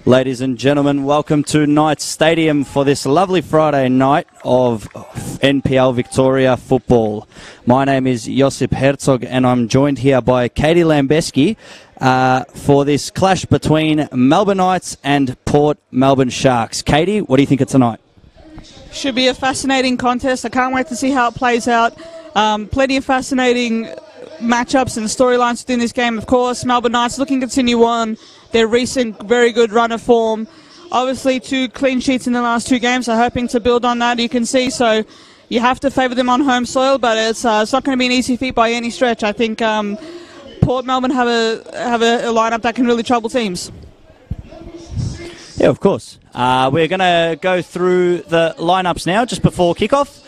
Ladies and gentlemen, welcome to Knights Stadium for this lovely Friday night of NPL Victoria football. My name is Josip Herzog and I'm joined here by Katie Lambeski for this clash between Melbourne Knights and Port Melbourne Sharks. Katie, what do you think of tonight? Should be a fascinating contest. I can't wait to see how it plays out. Plenty of fascinating matchups and storylines within this game, of course. Melbourne Knights looking to continue on their recent very good run of form. Obviously 2 clean sheets in the last 2 games, so hoping to build on that, you can see. So you have to favour them on home soil, but it's not going to be an easy feat by any stretch. I think Port Melbourne have a lineup that can really trouble teams. Yeah, of course. We're going to go through the lineups now just before kickoff.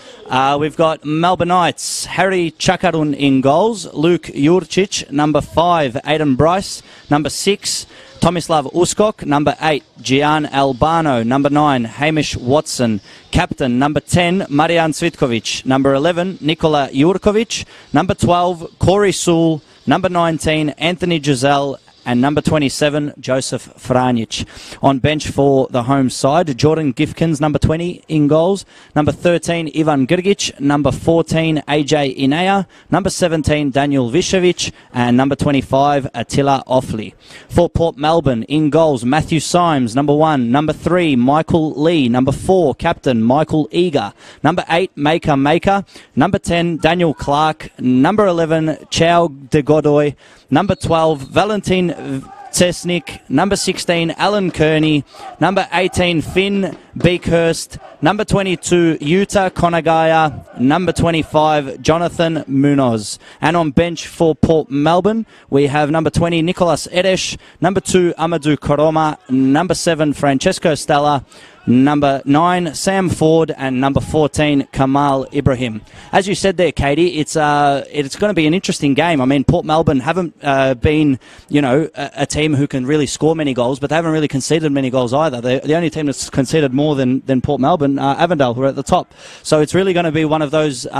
We've got Melbourne Knights, Harry Chakarun in goals, Luke Jurcic, number 5, Aidan Bryce, number 6, Tomislav Uskok, number 8, Gian Albano, number 9, Hamish Watson, captain, number 10, Marian Cvitkovic, number 11, Nikola Jurkovic, number 12, Corey Sewell, number 19, Anthony Giselle, and number 27, Joseph Franjic. On bench for the home side, Jordan Gifkins, number 20, in goals. Number 13, Ivan Grgic. Number 14, AJ Inea. Number 17, Daniel Vishevic. And number 25, Attila Oakley. For Port Melbourne, in goals, Matthew Symes, number 1. Number 3, Michael Lee. Number 4, captain, Michael Eager. Number 8, Maker. Number 10, Daniel Clark. Number 11, Chow de Godoy. Number 12, Valentin Tesnik. Number 16, Alan Kearney. Number 18, Finn Beekhurst. Number 22, Yuta Konagaya. Number 25, Jonathan Munoz. And on bench for Port Melbourne, we have number 20, Nicholas Edesh. Number 2, Amadou Koroma. Number 7, Francesco Stella. Number 9, Sam Ford, and number 14, Kamal Ibrahim. As you said there, Katie, it's going to be an interesting game. I mean, Port Melbourne haven't been, a team who can really score many goals, but they haven't really conceded many goals either. The only team that's conceded more than Port Melbourne, Avondale, who are at the top. So it's really going to be one of those. It's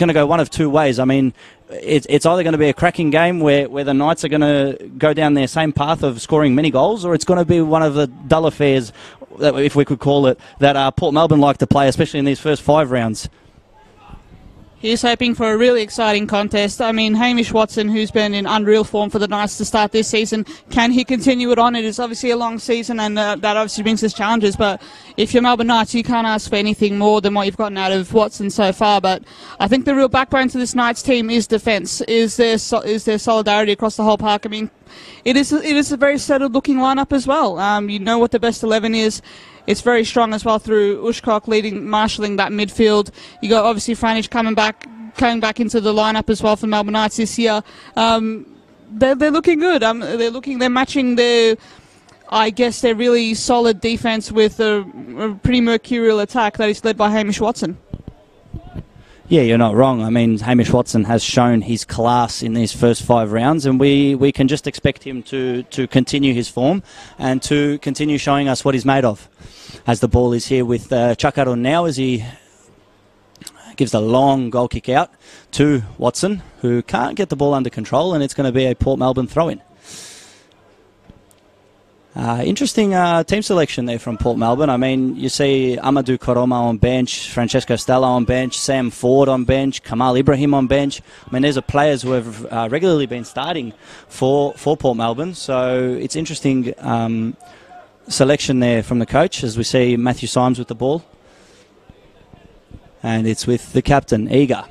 going to go one of 2 ways. I mean, it's either going to be a cracking game where the Knights are going to go down their same path of scoring many goals, or it's going to be one of the dull affairs, if we could call it, that Port Melbourne like to play, especially in these first 5 rounds. He's hoping for a really exciting contest. I mean, Hamish Watson, who's been in unreal form for the Knights to start this season, can he continue it on? It is obviously a long season, and that obviously brings us challenges. But if you're Melbourne Knights, you can't ask for anything more than what you've gotten out of Watson so far. But I think the real backbone to this Knights team is defence. Is there solidarity across the whole park? I mean, it is a very settled-looking lineup as well. You know what the best 11 is. It's very strong as well through Uskok marshalling that midfield. You got obviously Franjic coming back into the lineup as well for Melbourne Knights this year. They're looking good. They're matching their really solid defense with a pretty mercurial attack that is led by Hamish Watson. Yeah, you're not wrong. I mean, Hamish Watson has shown his class in these first 5 rounds, and we can just expect him to continue his form and to continue showing us what he's made of. As the ball is here with Chakarun now, as he gives a long goal kick out to Watson, who can't get the ball under control, and it's going to be a Port Melbourne throw-in. Interesting team selection there from Port Melbourne. I mean, you see Amadou Koroma on bench, Francesco Stella on bench, Sam Ford on bench, Kamal Ibrahim on bench. I mean, these are players who have regularly been starting for Port Melbourne. So it's interesting selection there from the coach, as we see Matthew Symes with the ball. And it's with the captain, Eager.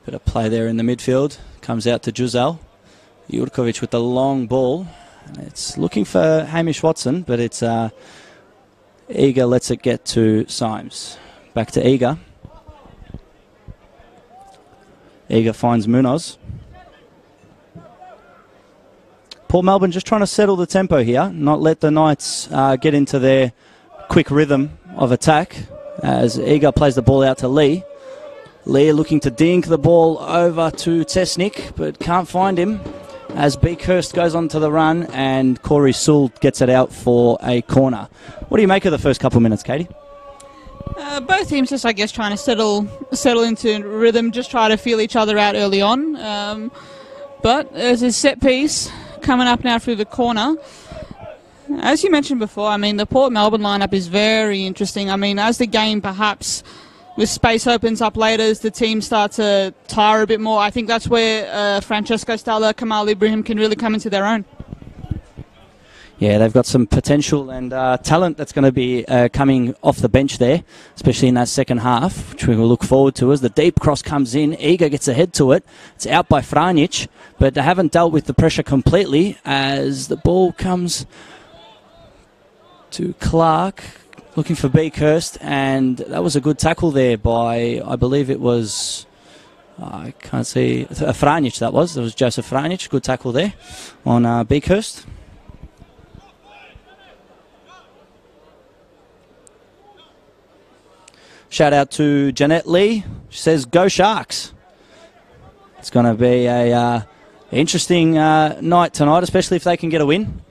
Bit of play there in the midfield. Comes out to Giselle. Jurkovic with the long ball. It's looking for Hamish Watson, but it's Eager lets it get to Symes. Back to Eager. Eager finds Munoz. Port Melbourne just trying to settle the tempo here, not let the Knights get into their quick rhythm of attack, as Eager plays the ball out to Lee. Lee looking to dink the ball over to Tesnik, but can't find him as Beekhurst goes on to the run and Corey Sewell gets it out for a corner. What do you make of the first couple of minutes, Katie? Both teams just, I guess, trying to settle into rhythm, just try to feel each other out early on. But there's a set piece coming up now through the corner. As you mentioned before, I mean, the Port Melbourne lineup is very interesting. I mean, as the game perhaps with space opens up later, as the teams start to tire a bit more, I think that's where Francesco Stella, Kamal Ibrahim can really come into their own. Yeah, they've got some potential and talent that's going to be coming off the bench there, especially in that second half, which we will look forward to as the deep cross comes in. Eager gets ahead to it. It's out by Franic, but they haven't dealt with the pressure completely as the ball comes to Clark, looking for Beekhurst, and that was a good tackle there by, I believe it was, I can't see, Franic that was. It was Joseph Franic. Good tackle there on Beekhurst. Shout out to Jeanette Lee. She says, "Go Sharks." It's going to be a interesting night tonight, especially if they can get a win.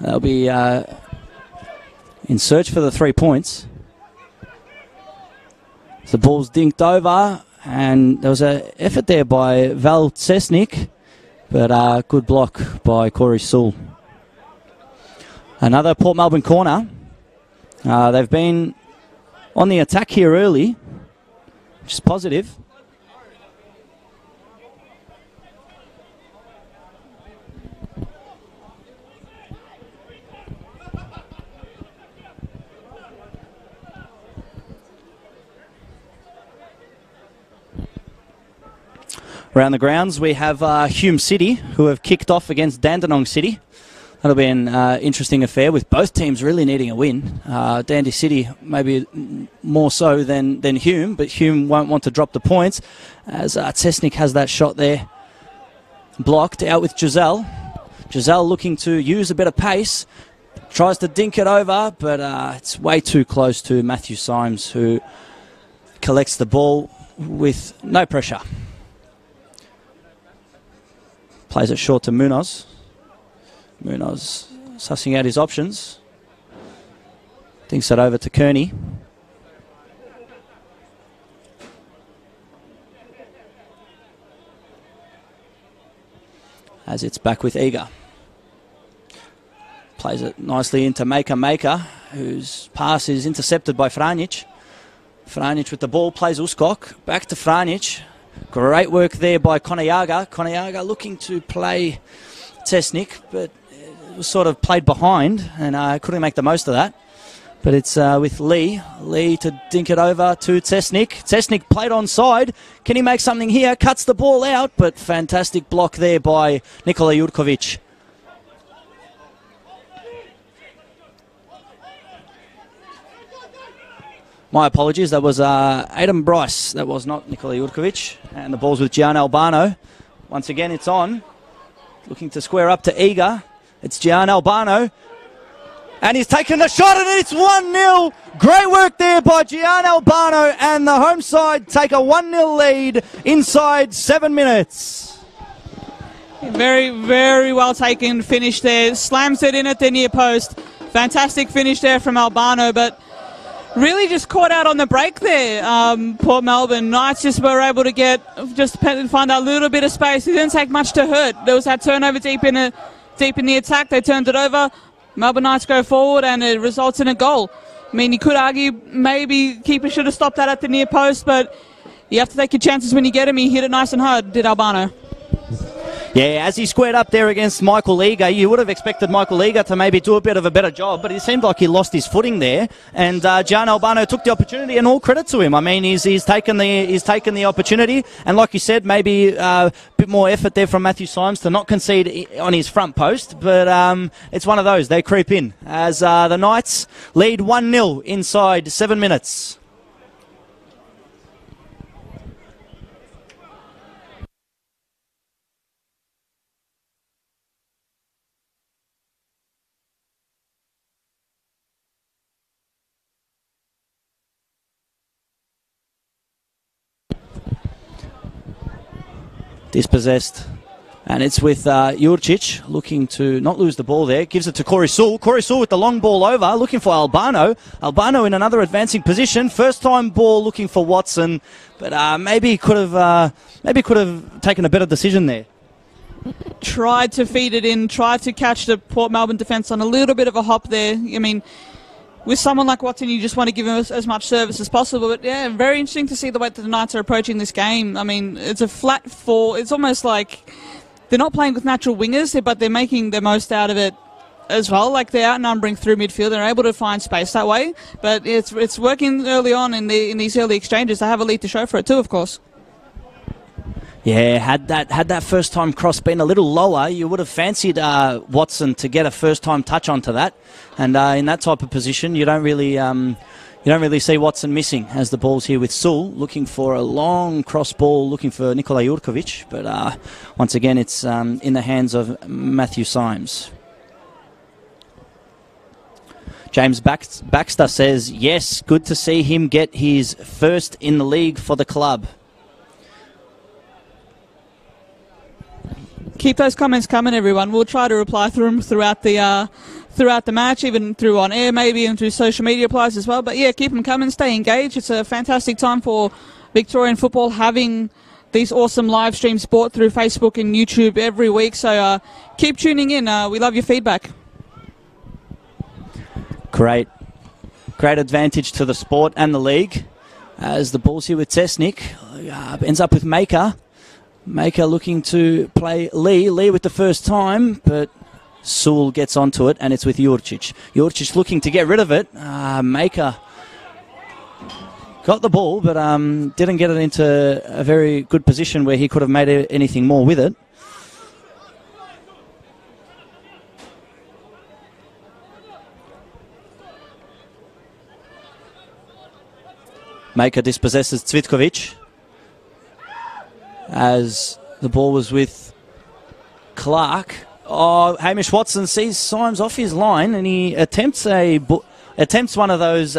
They'll be in search for the 3 points. The ball's dinked over, and there was an effort there by Val Cesnik, but good block by Corey Sewell. Another Port Melbourne corner. They've been on the attack here early, which is positive. Around the grounds we have Hume City, who have kicked off against Dandenong City. That'll be an interesting affair with both teams really needing a win. Dandy City maybe more so than Hume, but Hume won't want to drop the points as Cesnik has that shot there blocked out with Giselle. Giselle looking to use a bit of pace, tries to dink it over, but it's way too close to Matthew Symes, who collects the ball with no pressure. Plays it short to Munoz. Munoz sussing out his options. Dinks it over to Kearney. As it's back with Eager. Plays it nicely into Maker, whose pass is intercepted by Franic. Franic with the ball, plays Uskok. Back to Franic. Great work there by Konayaga. Konayaga looking to play Cesnik, but it was sort of played behind and couldn't make the most of that. But it's with Lee. Lee to dink it over to Cesnik. Cesnik played onside. Can he make something here? Cuts the ball out, but fantastic block there by Nikolayevich. My apologies, that was Adam Bryce. That was not Nikolayevich. And the ball's with Gian Albano. Once again, it's on. Looking to square up to Eager. It's Gian Albano. And he's taken the shot, and it's 1-0. Great work there by Gian Albano. And the home side take a 1-0 lead inside 7 minutes. Very, very well taken finish there. Slams it in at the near post. Fantastic finish there from Albano, but really just caught out on the break there. Port Melbourne Knights just were able to find that little bit of space. It didn't take much to hurt. There was that turnover deep in the attack. They turned it over. Melbourne Knights go forward, and it results in a goal. I mean, you could argue maybe keeper should have stopped that at the near post, but you have to take your chances when you get him. He hit it nice and hard, did Albano. Yeah, as he squared up there against Michael Eager, you would have expected Michael Eager to maybe do a bit of a better job, but it seemed like he lost his footing there, and Gian Albano took the opportunity, and all credit to him. I mean, he's taken the opportunity, and like you said, maybe a bit more effort there from Matthew Symes to not concede on his front post, but it's one of those. They creep in as the Knights lead 1-0 inside 7 minutes. Dispossessed And it's with Jurcic looking to not lose the ball there. Gives it to Corey Sewell. Corey Sewell with the long ball over, looking for Albano. Albano in another advancing position. First time ball looking for Watson, but maybe could have taken a better decision there. Tried to feed it in, tried to catch the Port Melbourne defence on a little bit of a hop there. I mean, with someone like Watson, you just want to give him as much service as possible. But yeah, very interesting to see the way that the Knights are approaching this game. I mean, it's a flat four. It's almost like they're not playing with natural wingers, but they're making the most out of it as well. Like, they're outnumbering through midfield. They're able to find space that way. But it's working early on in these early exchanges. They have a lead to show for it too, of course. Yeah, had that first time cross been a little lower, you would have fancied Watson to get a first time touch onto that. And in that type of position, you don't really see Watson missing, as the ball's here with Sewell looking for a long cross ball, looking for Nikolayevich. But once again, it's in the hands of Matthew Symes. James Baxter says, yes, good to see him get his first in the league for the club. Keep those comments coming, everyone. We'll try to reply through them throughout the match, even through on air, maybe, and through social media replies as well. But yeah, keep them coming. Stay engaged. It's a fantastic time for Victorian football, having these awesome live streams brought through Facebook and YouTube every week. So keep tuning in. We love your feedback. Great advantage to the sport and the league, as the ball's here with Tesnik. Ends up with Maker. Maker looking to play Lee. Lee with the first time, but Sewell gets onto it, and it's with Jurcic. Jurcic looking to get rid of it. Maker got the ball, but didn't get it into a very good position where he could have made anything more with it. Maker dispossesses Cvitkovic, as the ball was with Clark. Oh, Hamish Watson sees Symes off his line, and he attempts one of those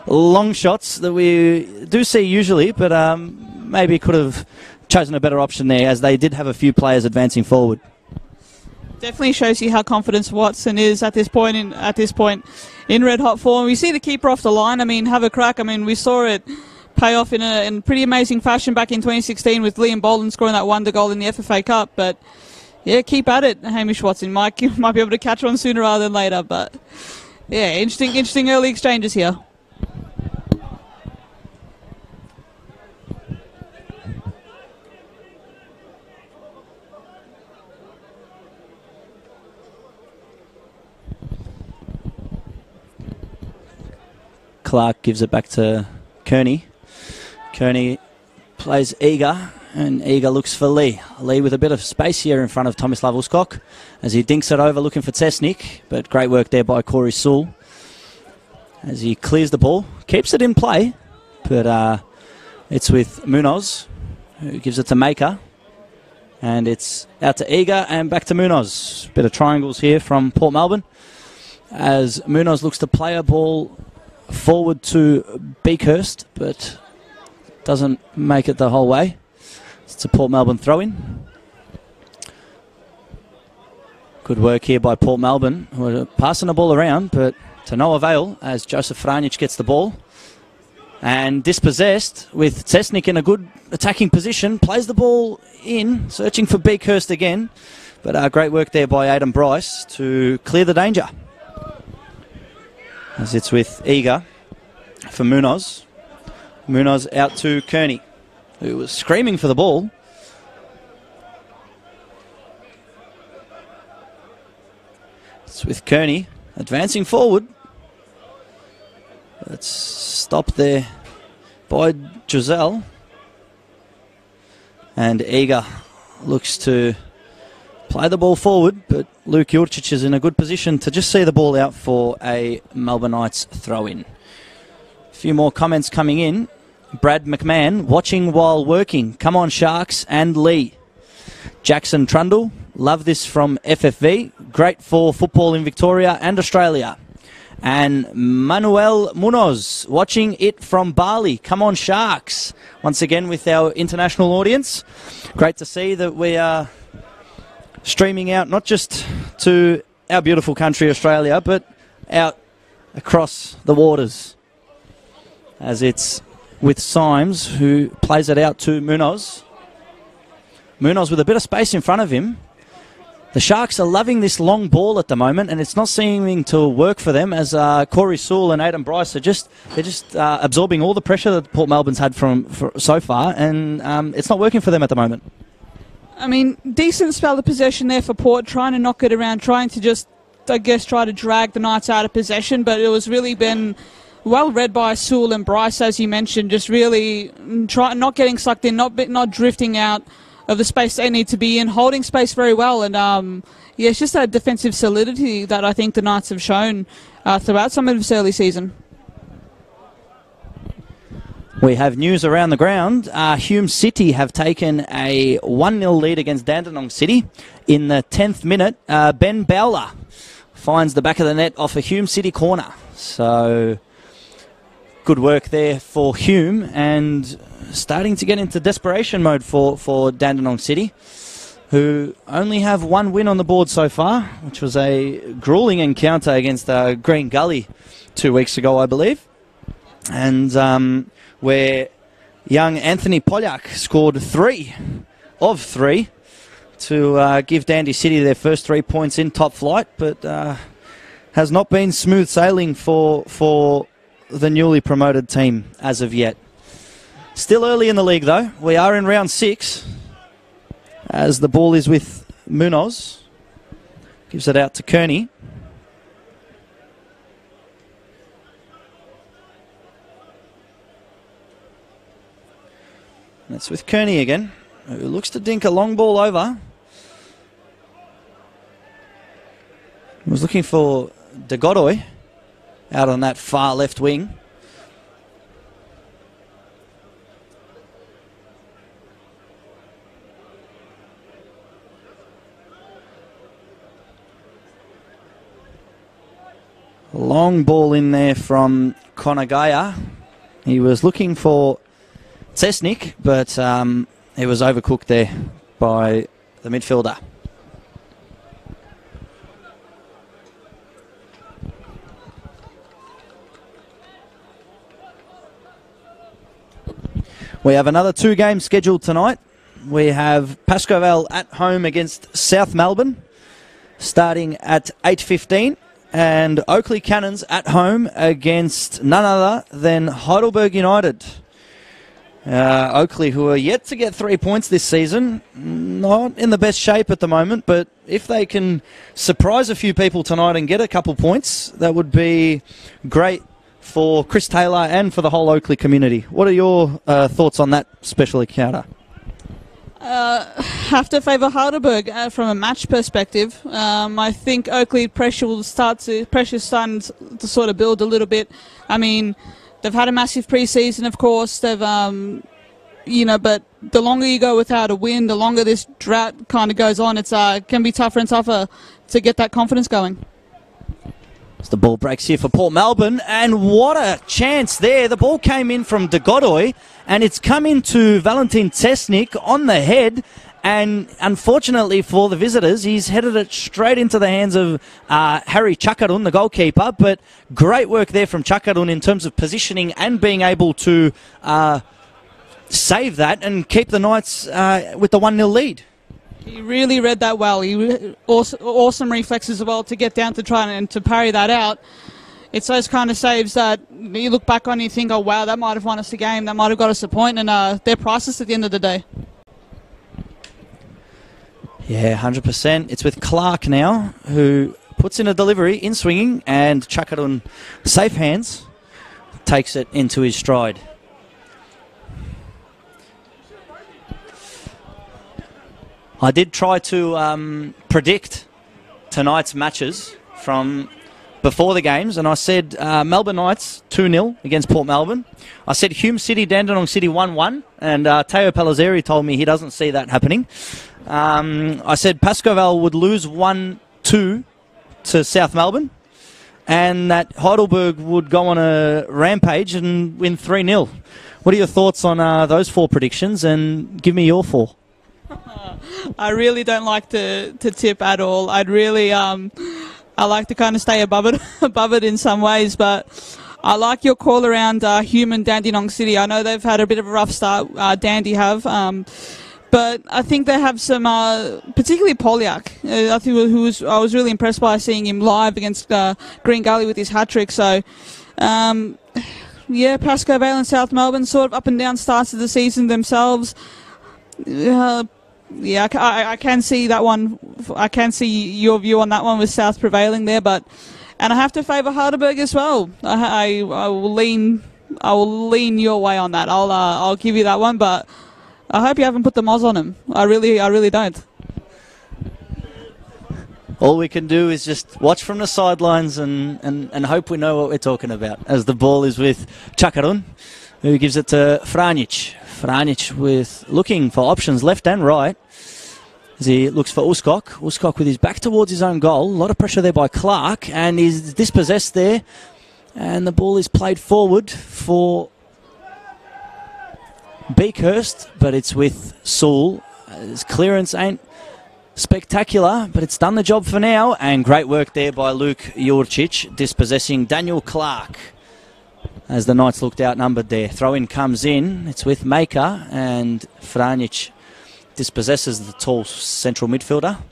long shots that we do see usually, but maybe could have chosen a better option there, as they did have a few players advancing forward. Definitely shows you how confident Watson is at this point in red hot form. We see the keeper off the line. I mean, have a crack. I mean, we saw it pay off in pretty amazing fashion back in 2016 with Liam Bolden scoring that wonder goal in the FFA Cup. But yeah, keep at it, Hamish Watson. Might be able to catch one sooner rather than later. But yeah, interesting early exchanges here. Clark gives it back to Kearney. Kearney plays Eager, and Eager looks for Lee. Lee with a bit of space here in front of Tomislav Uskok as he dinks it over looking for Tesnik, but great work there by Corey Sewell as he clears the ball, keeps it in play, but it's with Munoz, who gives it to Maker, and it's out to Eager and back to Munoz. Bit of triangles here from Port Melbourne as Munoz looks to play a ball forward to Beakhurst, but doesn't make it the whole way. It's a Port Melbourne throw-in. Good work here by Port Melbourne, who are passing the ball around, but to no avail, as Joseph Franjic gets the ball. And dispossessed, with Tesnik in a good attacking position, plays the ball in, searching for Beakhurst again. But great work there by Aidan Bryce to clear the danger. As it's with Eager for Munoz. Munoz out to Kearney, who was screaming for the ball. It's with Kearney advancing forward. Let's stop there by Giselle. And Eager looks to play the ball forward, but Luke Jurcic is in a good position to just see the ball out for a Melbourne Knights throw-in. A few more comments coming in. Brad McMahon, watching while working. Come on, Sharks and Lee. Jackson Trundle, love this from FFV. Great for football in Victoria and Australia. And Manuel Munoz, watching it from Bali. Come on, Sharks. Once again with our international audience. Great to see that we are streaming out not just to our beautiful country, Australia, but out across the waters. As it's with Symes, who plays it out to Munoz. Munoz with a bit of space in front of him. The Sharks are loving this long ball at the moment, and it's not seeming to work for them as Corey Sewell and Aidan Bryce are just absorbing all the pressure that Port Melbourne's had so far, and it's not working for them at the moment. I mean, decent spell of possession there for Port, trying to knock it around, trying to just, I guess, try to drag the Knights out of possession, but it was really been well read by Sewell and Bryce, as you mentioned, just really not getting sucked in, not drifting out of the space they need to be in, holding space very well, and yeah, it's just that defensive solidity that I think the Knights have shown throughout some of this early season. We have news around the ground. Hume City have taken a 1-0 lead against Dandenong City in the 10th minute. Ben Bowler finds the back of the net off a Hume City corner. So good work there for Hume, and starting to get into desperation mode for Dandenong City, who only have one win on the board so far, which was a grueling encounter against Green Gully 2 weeks ago, I believe. And where young Anthony Polyak scored 3 of 3 to give Dandy City their first 3 points in top flight, but has not been smooth sailing for the newly promoted team as of yet. Still early in the league, though. We are in round 6 as the ball is with Munoz. Gives it out to Kearney. And it's with Kearney again, who looks to dink a long ball over. He was looking for De Godoy out on that far left wing. Long ball in there from Konagaya. He was looking for Cesnik, but he was overcooked there by the midfielder. We have another 2 games scheduled tonight. We have Baskerville at home against South Melbourne, starting at 8:15. And Oakley Cannons at home against none other than Heidelberg United. Oakley, who are yet to get 3 points this season, not in the best shape at the moment, but if they can surprise a few people tonight and get a couple points, that would be great for Chris Taylor and for the whole Oakley community. What are your thoughts on that special encounter? Have to favour Heidelberg from a match perspective. I think Oakley pressure's starting to sort of build a little bit. I mean, they've had a massive pre-season, of course. They've, but the longer you go without a win, the longer this drought kind of goes on. It's can be tougher and tougher to get that confidence going. As the ball breaks here for Port Melbourne, and what a chance there. The ball came in from De Godoy, and it's come into Valentin Cesnik on the head, and unfortunately for the visitors, he's headed it straight into the hands of Harry Chakarun, the goalkeeper, but great work there from Chakarun in terms of positioning and being able to save that and keep the Knights with the 1-0 lead. He really read that well. He awesome reflexes as well to get down to try and to parry that out. It's those kind of saves that you look back on and you think, oh wow, that might have won us the game, that might have got us a point, and they're priceless at the end of the day. Yeah, 100%. It's with Clark now, who puts in a delivery in swinging, and Chakarun, safe hands, takes it into his stride. I did try to predict tonight's matches from before the games, and I said Melbourne Knights 2-0 against Port Melbourne. I said Hume City, Dandenong City 1-1, and Teo Palazzeri told me he doesn't see that happening. I said Baskerville would lose 1-2 to South Melbourne, and that Heidelberg would go on a rampage and win 3-0. What are your thoughts on those 4 predictions, and give me your 4? I really don't like to tip at all. I like to kind of stay above it in some ways, but I like your call around Hume and Dandenong City. I know they've had a bit of a rough start, Dandy have, but I think they have some, particularly Polyak. I think I was really impressed by seeing him live against Green Gully with his hat-trick. So, yeah, Baskerville and South Melbourne, sort of up and down starts of the season themselves. Yeah, I can see that one. I can see your view on that one with South prevailing there, and I have to favour Heidelberg as well. I will lean your way on that. I'll give you that one, but I hope you haven't put the Moz on him. I really don't. All we can do is just watch from the sidelines and hope we know what we're talking about. As the ball is with Chakarun, who gives it to Franic. Franic looking for options left and right as he looks for Uskok. Uskok with his back towards his own goal. A lot of pressure there by Clark, and he's dispossessed there. And the ball is played forward for Beakhurst, but it's with Sewell. His clearance ain't spectacular, but it's done the job for now. And great work there by Luke Jurcic, dispossessing Daniel Clark. As the Knights looked outnumbered there. Throw-in comes in. It's with Maker, and Franic dispossesses the tall central midfielder.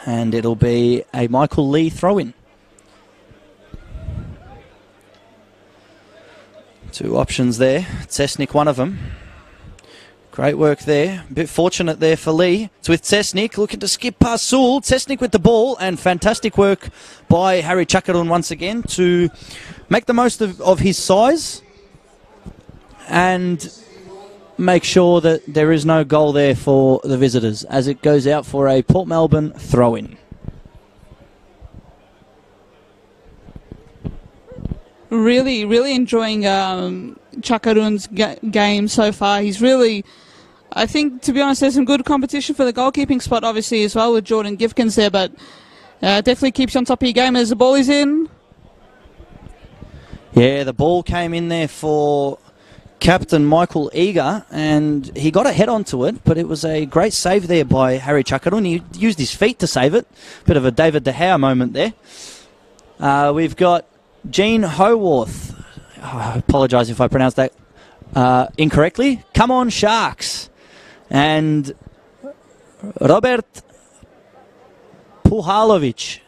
And it'll be a Michael Lee throw-in. Two options there. Cesnik, one of them. Great work there. A bit fortunate there for Lee. It's with Cesnik looking to skip past Sewell. Cesnik with the ball, and fantastic work by Harry Chakarun once again to make the most of his size and make sure that there is no goal there for the visitors as it goes out for a Port Melbourne throw-in. Really enjoying Chakarun's game so far. He's really, I think, to be honest, there's some good competition for the goalkeeping spot, obviously, as well, with Jordan Gifkins there, but definitely keeps you on top of your game as the ball is in. Yeah, the ball came in there for Captain Michael Eager, and he got a head onto it, but it was a great save there by Harry Chakarun. He used his feet to save it. Bit of a David De Gea moment there. We've got Gene Howarth. I apologise if I pronounced that incorrectly. Come on, Sharks. And Robert Puhalovic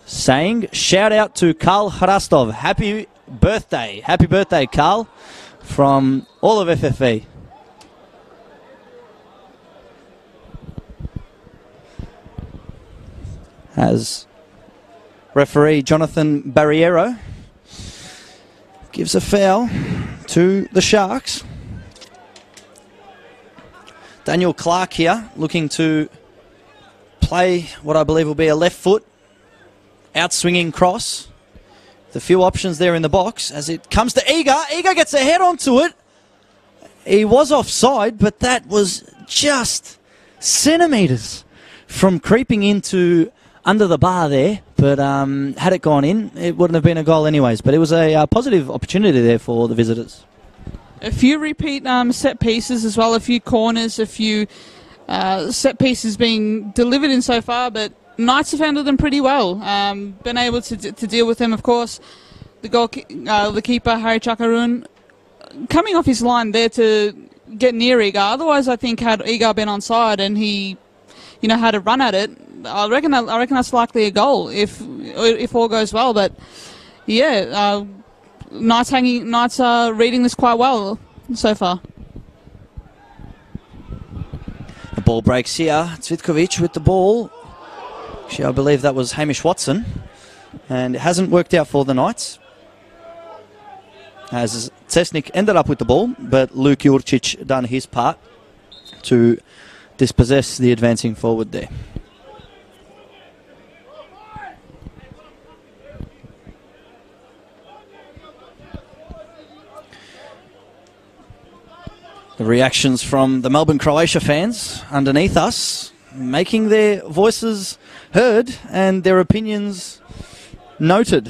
saying, shout out to Karl Hrastov. Happy birthday, Karl, from all of FFE. As referee Jonathan Barriero gives a foul to the Sharks. Daniel Clark here looking to play what I believe will be a left foot out-swinging cross. The few options there in the box as it comes to Eager. Eager gets a head onto it. He was offside, but that was just centimetres from creeping into under the bar there. But had it gone in, it wouldn't have been a goal anyways. But it was a positive opportunity there for the visitors. A few repeat set pieces as well, a few corners, a few set pieces being delivered in so far, but Knights have handled them pretty well. Been able to deal with them, of course. The keeper, Harry Chakarun, coming off his line there to get near Eager. Otherwise, I think had Eager been onside and he, had a run at it, I reckon that's likely a goal if all goes well. But yeah, Knights are reading this quite well so far. The ball breaks here. Cvitkovic with the ball. Actually, I believe that was Hamish Watson. And it hasn't worked out for the Knights, as Cesnik ended up with the ball, but Luke Jurcic done his part to dispossess the advancing forward there. The reactions from the Melbourne Croatia fans underneath us, making their voices heard and their opinions noted,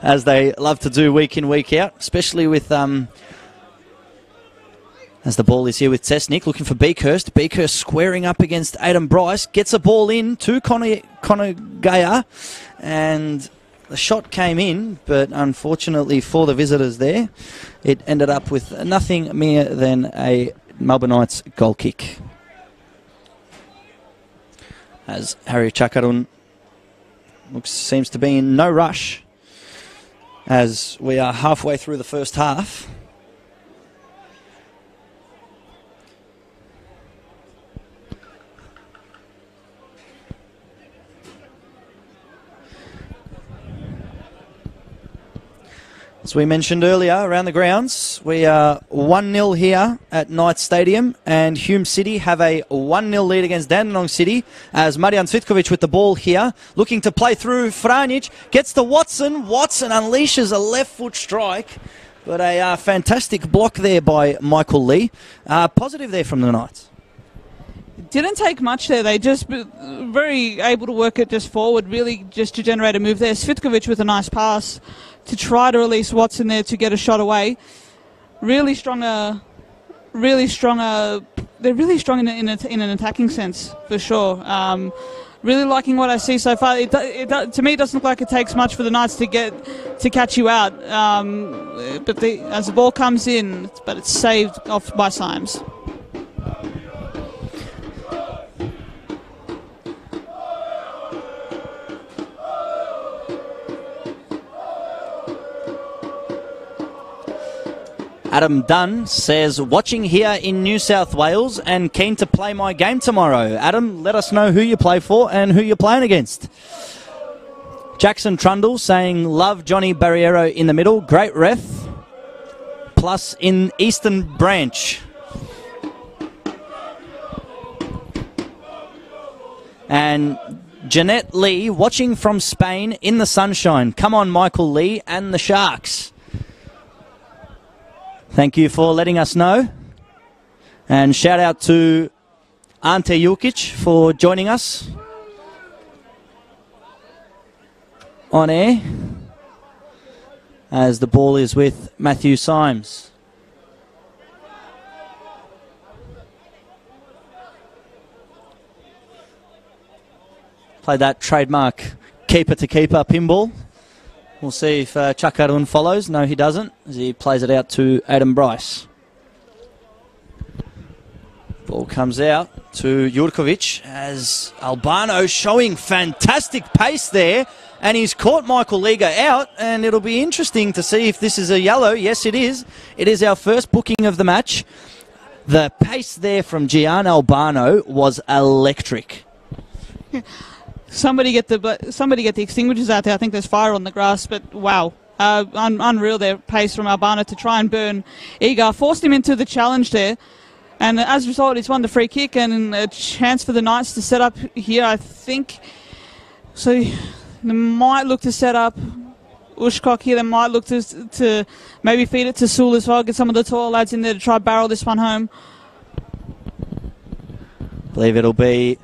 as they love to do week in, week out, especially with As the ball is here with Tesnick, looking for Beekhurst. Beekhurst squaring up against Adam Bryce. Gets a ball in to Connor Gaya. And the shot came in, but unfortunately for the visitors there, it ended up with nothing more than a Melbourne Knights goal kick. As Harry Chakarun seems to be in no rush, as we are halfway through the first half. As we mentioned earlier, around the grounds, we are 1-0 here at Knights Stadium, and Hume City have a 1-0 lead against Dandenong City, as Marian Cvitkovic with the ball here, looking to play through. Franic gets to Watson. Watson unleashes a left-foot strike, but a fantastic block there by Michael Lee. Positive there from the Knights. Didn't take much there. They just very able to work it just forward, really just to generate a move there. Cvitkovic with a nice pass to try to release Watson there to get a shot away. Really strong. They're really strong in an attacking sense, for sure. Really liking what I see so far. To me, it doesn't look like it takes much for the Knights to catch you out. But as the ball comes in, but it's saved off by Symes. Adam Dunn says, watching here in New South Wales and keen to play my game tomorrow. Adam, let us know who you play for and who you're playing against. Jackson Trundle saying, love Johnny Barriero in the middle. Great ref. Plus in Eastern Branch. And Jeanette Lee watching from Spain in the sunshine. Come on, Michael Lee and the Sharks. Thank you for letting us know. And shout out to Ante Jukic for joining us on air, as the ball is with Matthew Symes. Played that trademark keeper-to-keeper pinball. We'll see if Chakarun follows. No, he doesn't, as he plays it out to Adam Bryce. Ball comes out to Jurkovic, as Albano showing fantastic pace there, and he's caught Michael Liga out, and it'll be interesting to see if this is a yellow. Yes, it is. It is our first booking of the match. The pace there from Gian Albano was electric. Somebody get the extinguishers out there. I think there's fire on the grass, but wow. Unreal their pace from Albano to try and burn Iga. Forced him into the challenge there. And as a result, he's won the free kick and a chance for the Knights to set up here, I think. So they might look to set up Ushkok here. They might look to maybe feed it to Sewell as well. Get some of the tall lads in there to try barrel this one home. I believe it'll be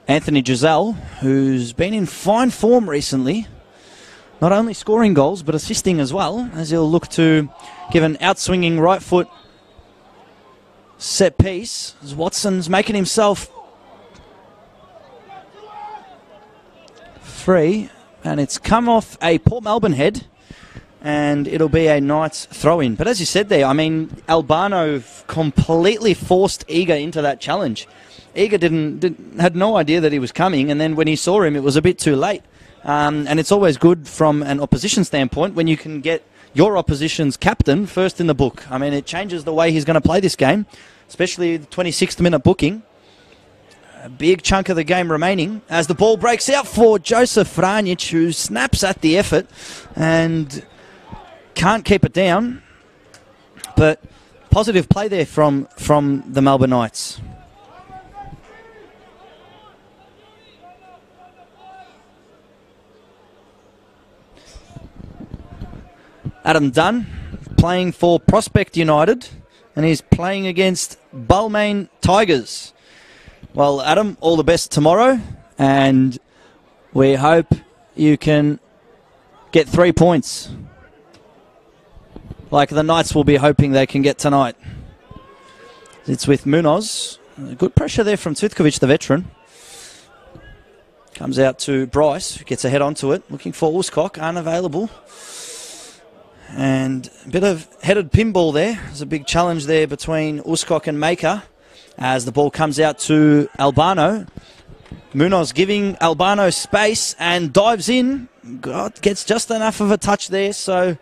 Anthony Giselle, who's been in fine form recently, not only scoring goals but assisting as well, as he'll look to give an outswinging right foot set piece, as Watson's making himself free, and it's come off a Port Melbourne head, and it'll be a Knights throw-in. But as you said there, I mean, Albano completely forced Iga into that challenge. Iga had no idea that he was coming, and then when he saw him, it was a bit too late. And it's always good from an opposition standpoint when you can get your opposition's captain first in the book. I mean, it changes the way he's going to play this game, especially the 26th minute booking. A big chunk of the game remaining, as the ball breaks out for Joseph Franic, who snaps at the effort and can't keep it down. But positive play there from the Melbourne Knights. Adam Dunn playing for Prospect United, and he's playing against Balmain Tigers. Well, Adam, all the best tomorrow, and we hope you can get 3 points, like the Knights will be hoping they can get tonight. It's with Munoz. Good pressure there from Tutkovic, the veteran. Comes out to Bryce, who gets a head onto it. Looking for Uskok, unavailable. And a bit of headed pinball there. There's a big challenge there between Uskok and Maker as the ball comes out to Albano. Munoz giving Albano space and dives in. God, gets just enough of a touch there, so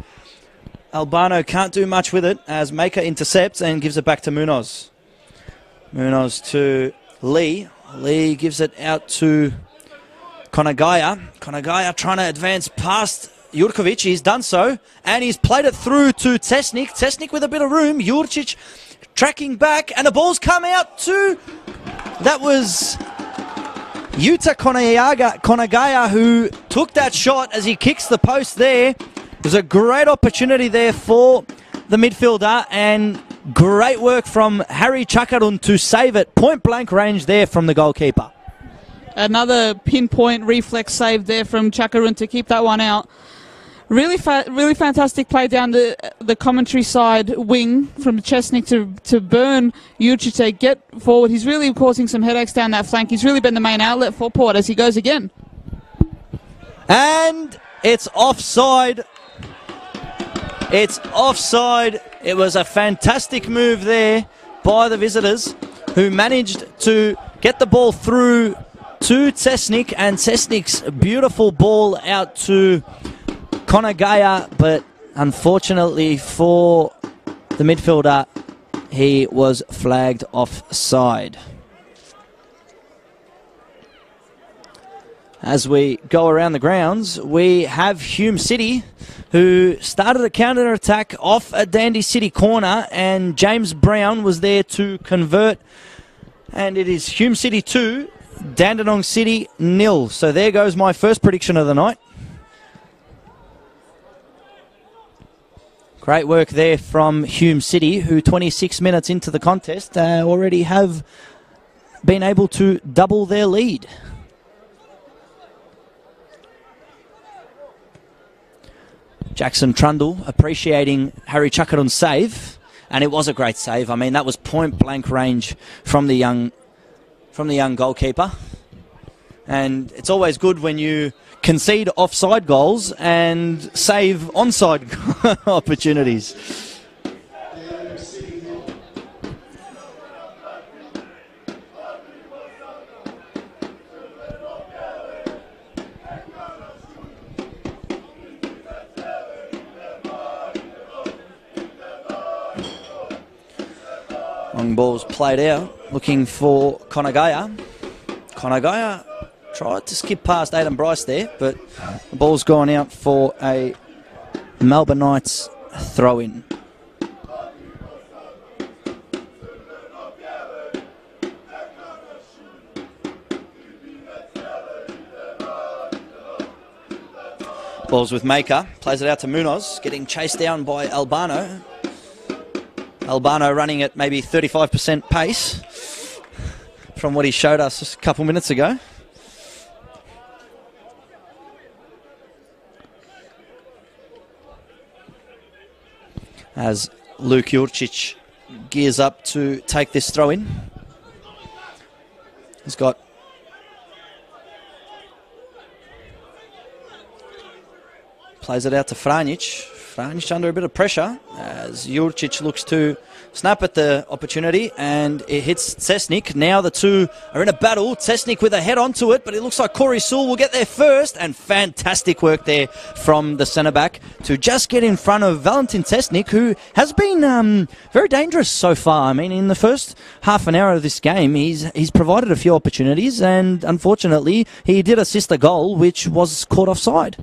Albano can't do much with it as Maker intercepts and gives it back to Munoz. Munoz to Lee. Lee gives it out to Konagaya. Konagaya trying to advance past Jurkovic. He's done so, and he's played it through to Tesnik. Tesnik with a bit of room. Jurcic tracking back, and the ball's come out to... That was Yuta Konagaya who took that shot as he kicks the post there. There's a great opportunity there for the midfielder, and great work from Harry Chakarun to save it. Point blank range there from the goalkeeper. Another pinpoint reflex save there from Chakarun to keep that one out. Really fantastic play down the commentary side wing from Chesnik to burn Jurcic to get forward. He's really causing some headaches down that flank. He's really been the main outlet for Port as he goes again. And it's offside. It's offside. It was a fantastic move there by the visitors who managed to get the ball through to Tesnik, and Tesnik's beautiful ball out to Konagaya, but unfortunately for the midfielder, he was flagged offside. As we go around the grounds, we have Hume City, who started a counter-attack off a Dandy City corner, and James Brown was there to convert. And it is Hume City 2, Dandenong City 0. So there goes my first prediction of the night. Great work there from Hume City, who 26 minutes into the contest already have been able to double their lead. Jackson Trundle appreciating Harry Chakarun's save, and it was a great save. I mean, that was point blank range from the young goalkeeper. And it's always good when you concede offside goals and save onside opportunities. Long ball's played out, looking for Konagaya. Konagaya tried to skip past Aidan Bryce there, but the ball's gone out for a Melbourne Knights throw-in. Ball's with Maker, plays it out to Munoz, getting chased down by Albano. Albano running at maybe 35% pace from what he showed us just a couple minutes ago. As Luke Jurcic gears up to take this throw in. He's got plays it out to Franjic. Franjic under a bit of pressure as Jurcic looks to snap at the opportunity, and it hits Cesnik. Now the two are in a battle. Cesnik with a head onto it, but it looks like Corey Sewell will get there first, and fantastic work there from the centre-back to just get in front of Valentin Cesnik, who has been very dangerous so far. I mean, in the first half an hour of this game, he's provided a few opportunities, and unfortunately, he did assist a goal, which was caught offside.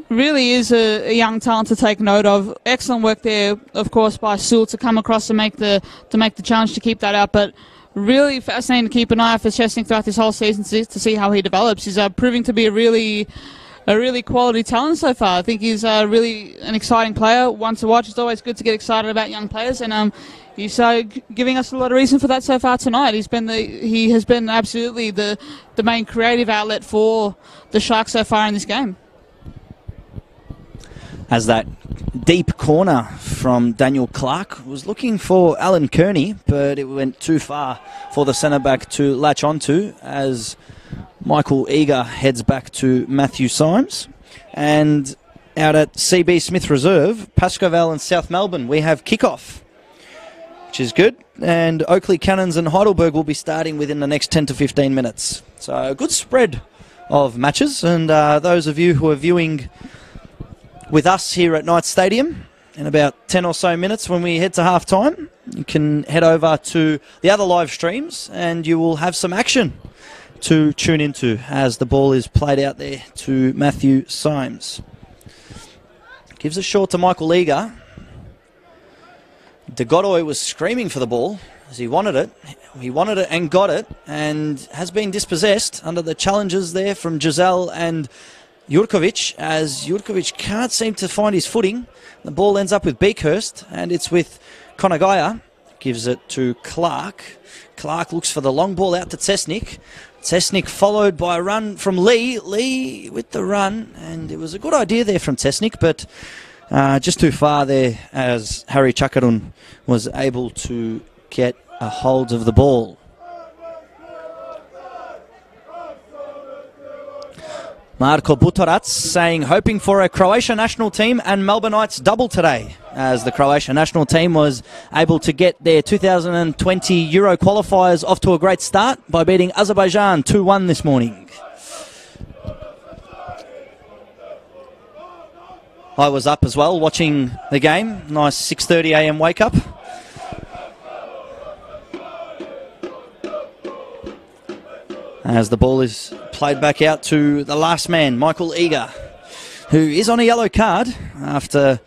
Really is a young talent to take note of. Excellent work there, of course, by Sewell to come across and make the challenge to keep that out. But really fascinating to keep an eye out for Chesnik throughout this whole season to see how he develops. He's proving to be a really quality talent so far. I think he's really an exciting player, one to watch. It's always good to get excited about young players, and he's giving us a lot of reason for that so far tonight. He has been absolutely the main creative outlet for the Sharks so far in this game. As that deep corner from Daniel Clark. Was looking for Alan Kearney, but it went too far for the centre-back to latch onto as Michael Eager heads back to Matthew Symes. And out at CB Smith Reserve, Baskerville and South Melbourne, we have kickoff, which is good. And Oakley, Cannons and Heidelberg will be starting within the next 10 to 15 minutes. So a good spread of matches. And those of you who are viewing with us here at Knights Stadium, in about 10 or so minutes when we head to half-time, you can head over to the other live streams and you will have some action to tune into as the ball is played out there to Matthew Symes. Gives it short to Michael Eager. De Godoy was screaming for the ball as he wanted it. He wanted it and got it, and has been dispossessed under the challenges there from Giselle and Jurkovic, as Jurkovic can't seem to find his footing. The ball ends up with Beekhurst, and it's with Konagaya. Gives it to Clark. Clark looks for the long ball out to Cesnik. Cesnik followed by a run from Lee. Lee with the run, and it was a good idea there from Cesnik, but just too far there as Harry Chakarun was able to get a hold of the ball. Marko Butorac saying hoping for a Croatia national team and Melbourneites double today, as the Croatia national team was able to get their 2020 Euro qualifiers off to a great start by beating Azerbaijan 2-1 this morning. I was up as well watching the game. Nice 6:30 a.m. wake up. As the ball is played back out to the last man, Michael Eager, who is on a yellow card after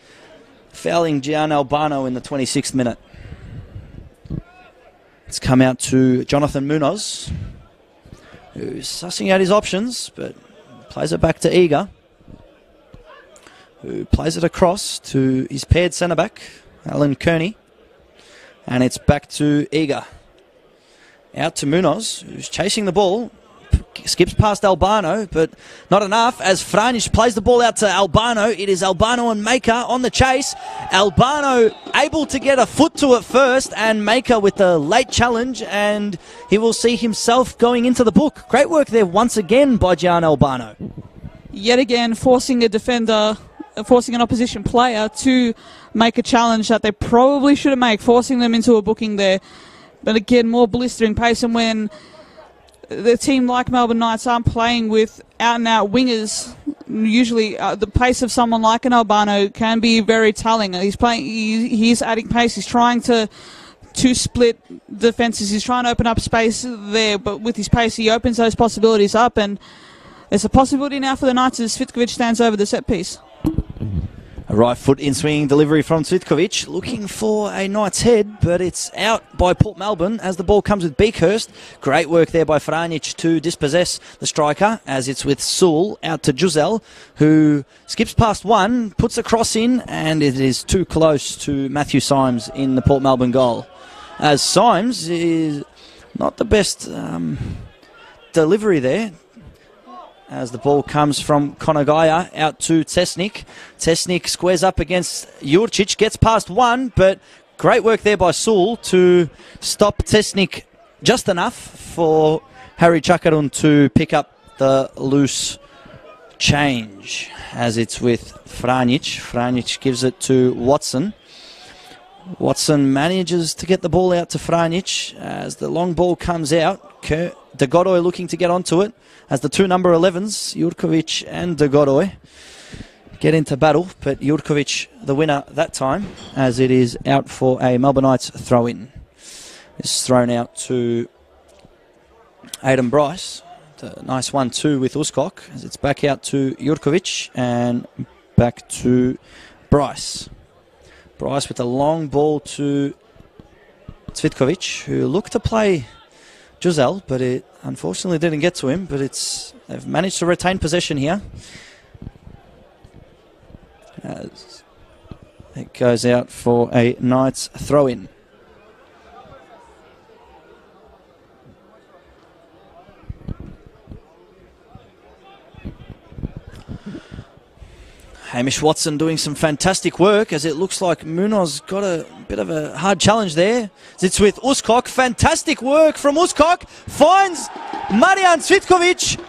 fouling Gian Albano in the 26th minute. It's come out to Jonathan Munoz, who's sussing out his options, but plays it back to Eager, who plays it across to his paired centre-back, Alan Kearney. And it's back to Eager. Out to Munoz, who's chasing the ball. Skips past Albano, but not enough as Franic plays the ball out to Albano. It is Albano and Maker on the chase. Albano able to get a foot to it first, and Maker with the late challenge, and he will see himself going into the book. Great work there once again by Gian Albano. Yet again, forcing a defender, forcing an opposition player to make a challenge that they probably shouldn't make, forcing them into a booking there. But again, more blistering pace, and when the team like Melbourne Knights aren't playing with out-and-out wingers, usually the pace of someone like an Albano can be very telling. He's adding pace. He's trying to split defences. He's trying to open up space there, but with his pace, he opens those possibilities up, and there's a possibility now for the Knights as Svitkovic stands over the set piece. A right foot in swinging delivery from Svitkovic, looking for a Knight's head, but it's out by Port Melbourne as the ball comes with Beekhurst. Great work there by Franic to dispossess the striker, as it's with Sewell out to Giselle, who skips past one, puts a cross in, and it is too close to Matthew Symes in the Port Melbourne goal. As Symes is not the best delivery there, as the ball comes from Konagaya out to Cesnik. Cesnik squares up against Jurcic, gets past one, but great work there by Sewell to stop Cesnik just enough for Harry Chakarun to pick up the loose change, as it's with Franic. Franic gives it to Watson. Watson manages to get the ball out to Franic as the long ball comes out. De Godoy looking to get onto it as the two number 11s, Jurkovic and De Godoy, get into battle, but Jurkovic the winner that time, as it is out for a Melbourne Knights throw-in. It's thrown out to Aidan Bryce. The nice 1-2 with Uskok, as it's back out to Jurkovic and back to Bryce. Bryce with a long ball to Svitkovic, who looked to play Giselle, but it unfortunately didn't get to him, but they've managed to retain possession here. As it goes out for a Knights throw-in. Hamish Watson doing some fantastic work, as it looks like Munoz got a bit of a hard challenge there. It's with Uskok. Fantastic work from Uskok. Finds Marian Cvitkovic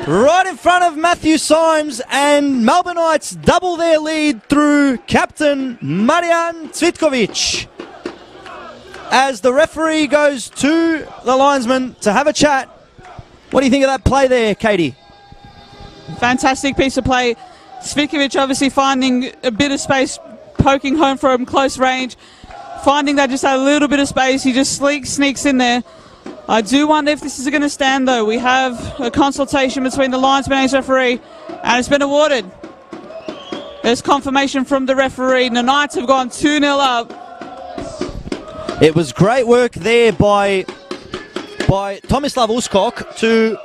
right in front of Matthew Symes, and Melbourneites double their lead through captain Marian Cvitkovic. As the referee goes to the linesman to have a chat. What do you think of that play there, Katie? Fantastic piece of play. Cvitkovic obviously finding a bit of space, poking home from close range. Finding that just a little bit of space, he just sneaks in there. I do wonder if this is going to stand, though. We have a consultation between the linesman and his referee, and it's been awarded. There's confirmation from the referee. The Knights have gone 2-0 up. It was great work there by Tomislav Uskok to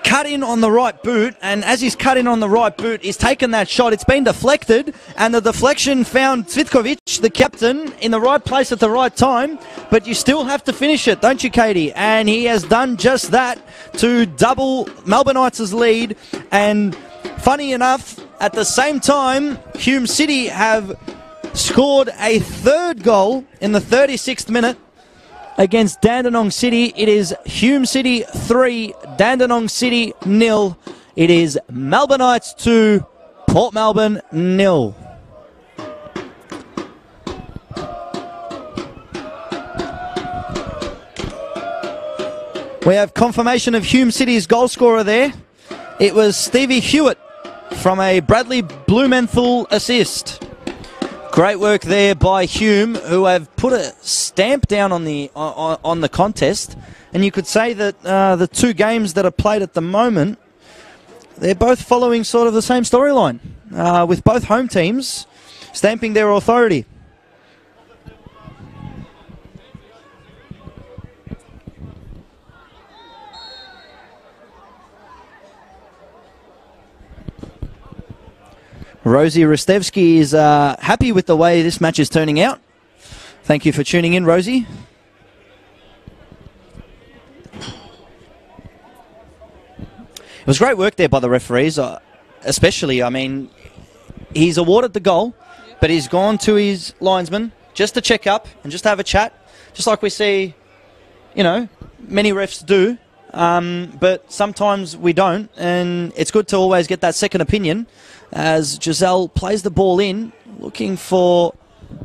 cut in on the right boot, and as he's cut in on the right boot, he's taken that shot. It's been deflected, and the deflection found Cvitkovic, the captain, in the right place at the right time, but you still have to finish it, don't you, Katie? And he has done just that to double Melbourneites' lead, and funny enough, at the same time, Hume City have scored a third goal in the 36th minute against Dandenong City. It is Hume City 3, Dandenong City 0. It is Melbourneites 2, Port Melbourne 0. We have confirmation of Hume City's goal scorer there. It was Stevie Hewitt from a Bradley Blumenthal assist. Great work there by Hume, who have put a stamp down on the contest, and you could say that the two games that are played at the moment, they're both following sort of the same storyline, with both home teams stamping their authority. Rosie Rostevsky is happy with the way this match is turning out. Thank you for tuning in, Rosie. It was great work there by the referees, especially, I mean, he's awarded the goal, but he's gone to his linesman just to check up and just have a chat, just like we see, you know, many refs do, but sometimes we don't, and it's good to always get that second opinion. As Giselle plays the ball in, looking for,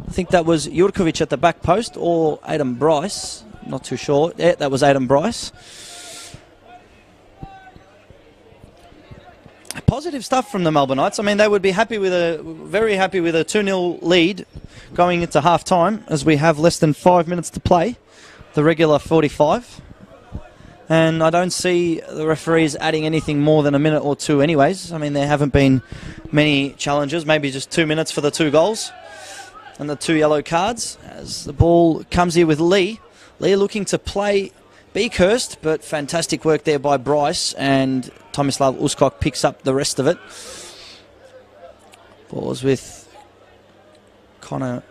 I think that was Jurkovic at the back post, or Adam Bryce, not too sure. Yeah, that was Adam Bryce. Positive stuff from the Melbourneites. I mean, they would be very happy with a 2-0 lead going into half-time, as we have less than 5 minutes to play, the regular 45. And I don't see the referees adding anything more than a minute or two anyways. I mean, there haven't been many challenges, maybe just 2 minutes for the 2 goals and the 2 yellow cards. As the ball comes here with Lee. Lee looking to play Beekhurst, but fantastic work there by Bryce, and Tomislav Uskok picks up the rest of it. Ball's with Connor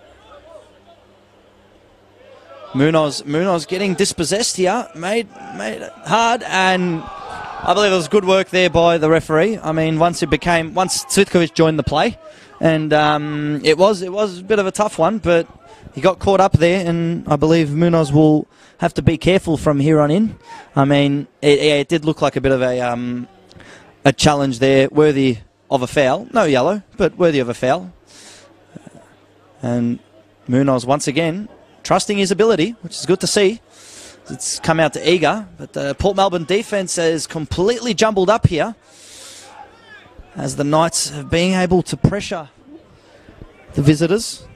Munoz getting dispossessed here, made it hard, and I believe it was good work there by the referee. I mean, once Cvitkovic joined the play, and it was a bit of a tough one, but he got caught up there, and I believe Munoz will have to be careful from here on in. I mean, it did look like a bit of a challenge there, worthy of a foul. No yellow, but worthy of a foul. And Munoz once again trusting his ability, which is good to see. It's come out to eager, but the Port Melbourne defence is completely jumbled up here, as the Knights have been able to pressure the visitors.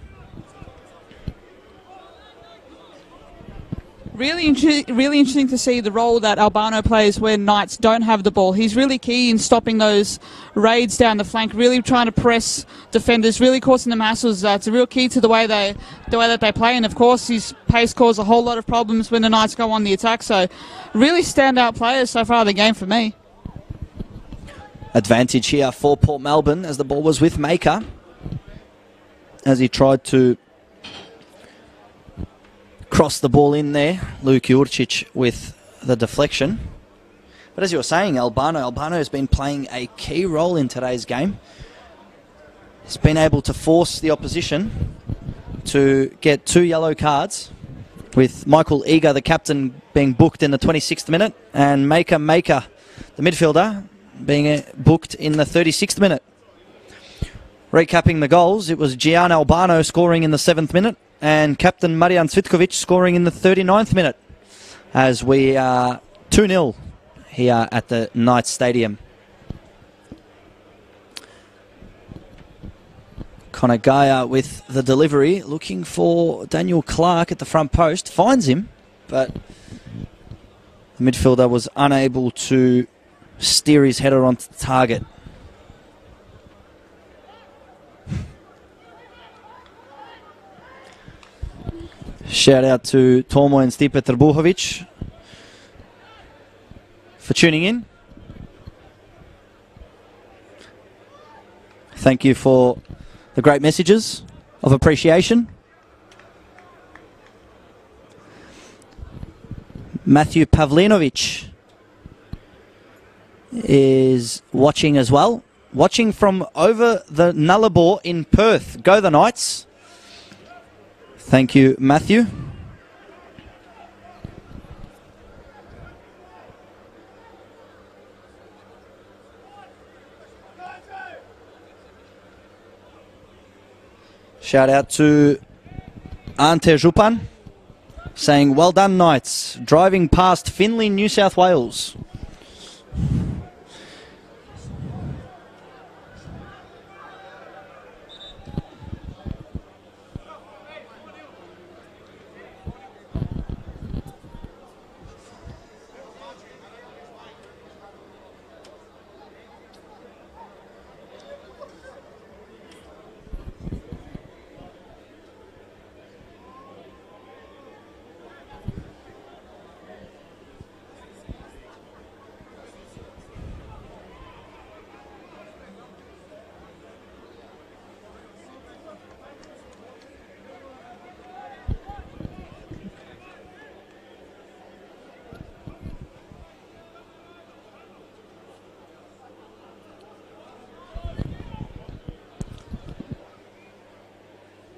Really interesting to see the role that Albano plays when Knights don't have the ball. He's really key in stopping those raids down the flank, really trying to press defenders, really causing them hassles. It's a real key to the way that they play, and of course his pace causes a whole lot of problems when the Knights go on the attack. So really standout players so far of the game for me. Advantage here for Port Melbourne, as the ball was with Maker, as he tried to cross the ball in there. Luke Jurcic with the deflection. But as you were saying, Albano has been playing a key role in today's game. He's been able to force the opposition to get 2 yellow cards, with Michael Eager, the captain, being booked in the 26th minute, and Maker, the midfielder, being booked in the 36th minute. Recapping the goals, it was Gian Albano scoring in the 7th minute, and Captain Marian Cvitkovic scoring in the 39th minute, as we are 2-0 here at the Knights Stadium. Connor Gaia with the delivery, looking for Daniel Clark at the front post. Finds him, but the midfielder was unable to steer his header onto target. Shout out to Tomo and Stipe Trbuhovic for tuning in. Thank you for the great messages of appreciation. Matthew Pavlinovic is watching as well. Watching from over the Nullarbor in Perth. Go the Knights. Thank you, Matthew. Shout out to Ante Jupan, saying, well done, Knights, driving past Finley, New South Wales.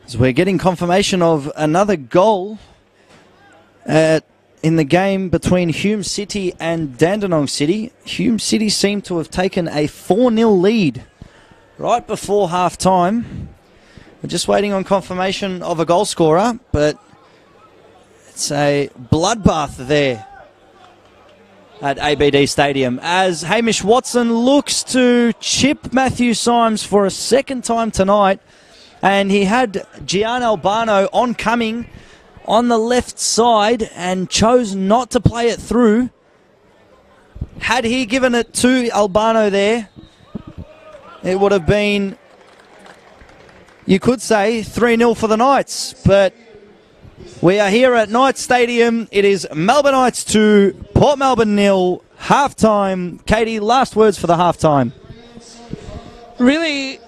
As we're getting confirmation of another goal in the game between Hume City and Dandenong City. Hume City seem to have taken a 4-0 lead right before half-time. We're just waiting on confirmation of a goal scorer, but it's a bloodbath there at ABD Stadium as Hamish Watson looks to chip Matthew Symes for a second time tonight. And he had Gian Albano oncoming on the left side and chose not to play it through. Had he given it to Albano there, it would have been, you could say, 3-0 for the Knights. But we are here at Knights Stadium. It is Melbourne Knights 2, Port Melbourne 0, half-time. Katie, last words for the half-time. Really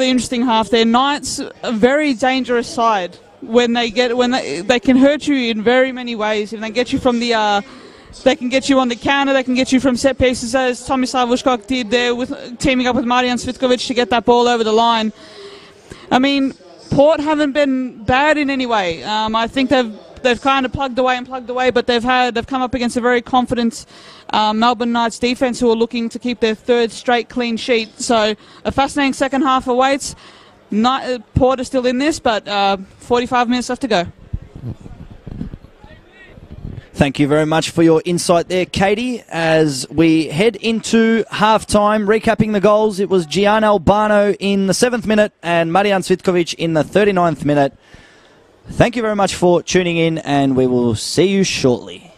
interesting half there. Knights, a very dangerous side when they can hurt you in very many ways. If they get you from the they can get you on the counter, they can get you from set pieces, as Tommy Slavushkok did there, with teaming up with Marian Cvitkovic to get that ball over the line. I mean, Port haven't been bad in any way. I think they've kind of plugged away, but they've come up against a very confident Melbourne Knights defence who are looking to keep their third straight clean sheet. So a fascinating second half awaits. Port is still in this, but 45 minutes left to go. Thank you very much for your insight there, Katie. As we head into half-time, recapping the goals, it was Gian Albano in the 7th minute and Marian Cvitkovic in the 39th minute. Thank you very much for tuning in, and we will see you shortly.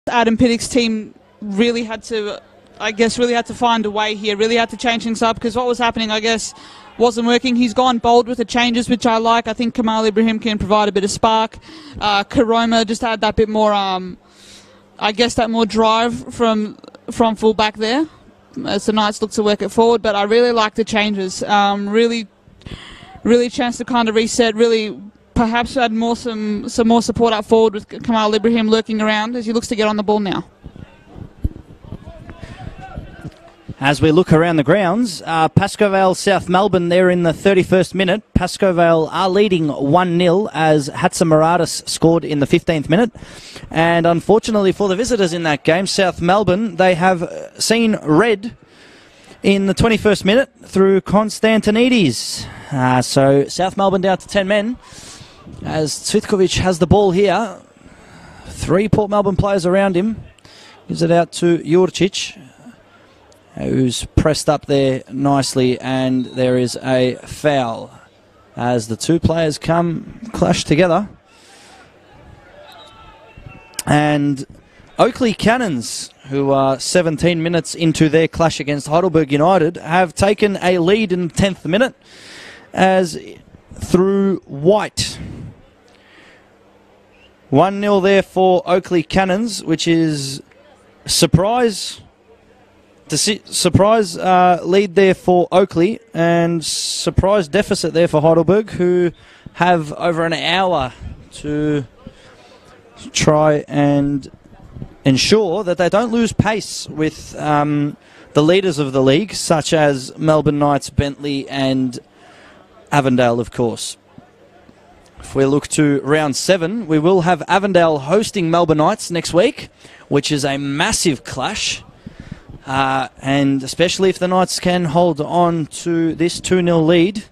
Adam Pittock's team really had to, really had to find a way here, really had to change things up, because what was happening, I guess, wasn't working. He's gone bold with the changes, which I like. I think Kamal Ibrahim can provide a bit of spark. Karoma just had that bit more, that more drive from full back there, as the Knights look to work it forward. But I really like the changes. Really chance to kind of reset, really perhaps add some more support up forward with Kamal Ibrahim lurking around as he looks to get on the ball now. As we look around the grounds, Baskerville, South Melbourne, they're in the 31st minute. Baskerville are leading 1-0 as Hatzimaradis scored in the 15th minute. And unfortunately for the visitors in that game, South Melbourne, they have seen red in the 21st minute through Konstantinides. So South Melbourne down to 10 men as Cvitkovic has the ball here. 3 Port Melbourne players around him. Gives it out to Jurcic, who's pressed up there nicely, and there is a foul as the 2 players clash together. And Oakley Cannons, who are 17 minutes into their clash against Heidelberg United, have taken a lead in the 10th minute as through White. 1-0 there for Oakley Cannons, which is surprise lead there for Oakley, and surprise deficit there for Heidelberg, who have over an hour to try and ensure that they don't lose pace with the leaders of the league, such as Melbourne Knights, Bentley and Avondale, of course. If we look to round 7, we will have Avondale hosting Melbourne Knights next week, which is a massive clash. And especially if the Knights can hold on to this 2-0 lead,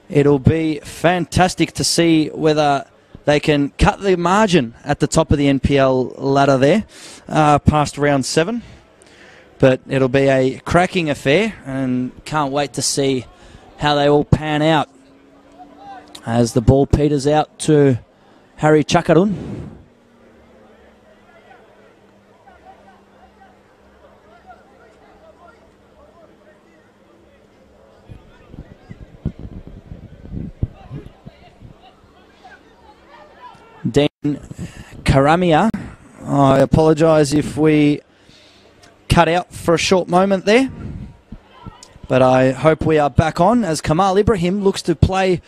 it'll be fantastic to see whether they can cut the margin at the top of the NPL ladder there, past round 7. But it'll be a cracking affair, and can't wait to see how they all pan out as the ball peters out to Harry Chakarun. Dan Karamia, I apologise if we cut out for a short moment there, but I hope we are back on as Kamal Ibrahim looks to play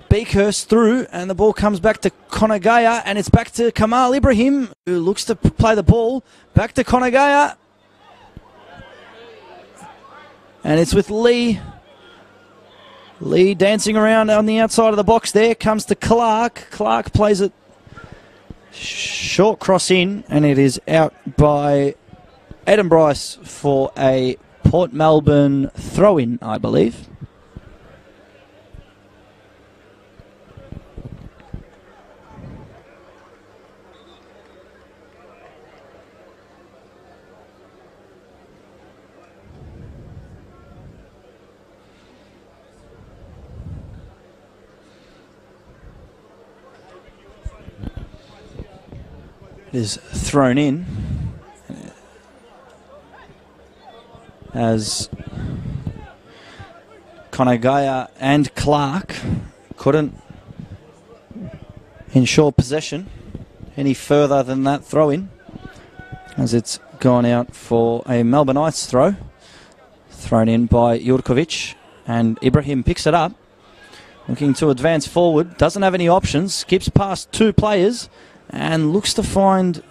Beekhurst through, and the ball comes back to Konagaya, and it's back to Kamal Ibrahim, who looks to play the ball back to Konagaya, and it's with Lee dancing around on the outside of the box there. Comes to Clark. Clark plays it short cross in, and it is out by Adam Bryce for a Port Melbourne throw-in, I believe. It is thrown in as Konagaya and Clark couldn't ensure possession any further than that throw-in, as it's gone out for a Melbourne Knights throw. Thrown in by Jurkovic, and Ibrahim picks it up, looking to advance forward, doesn't have any options, skips past 2 players, and looks to find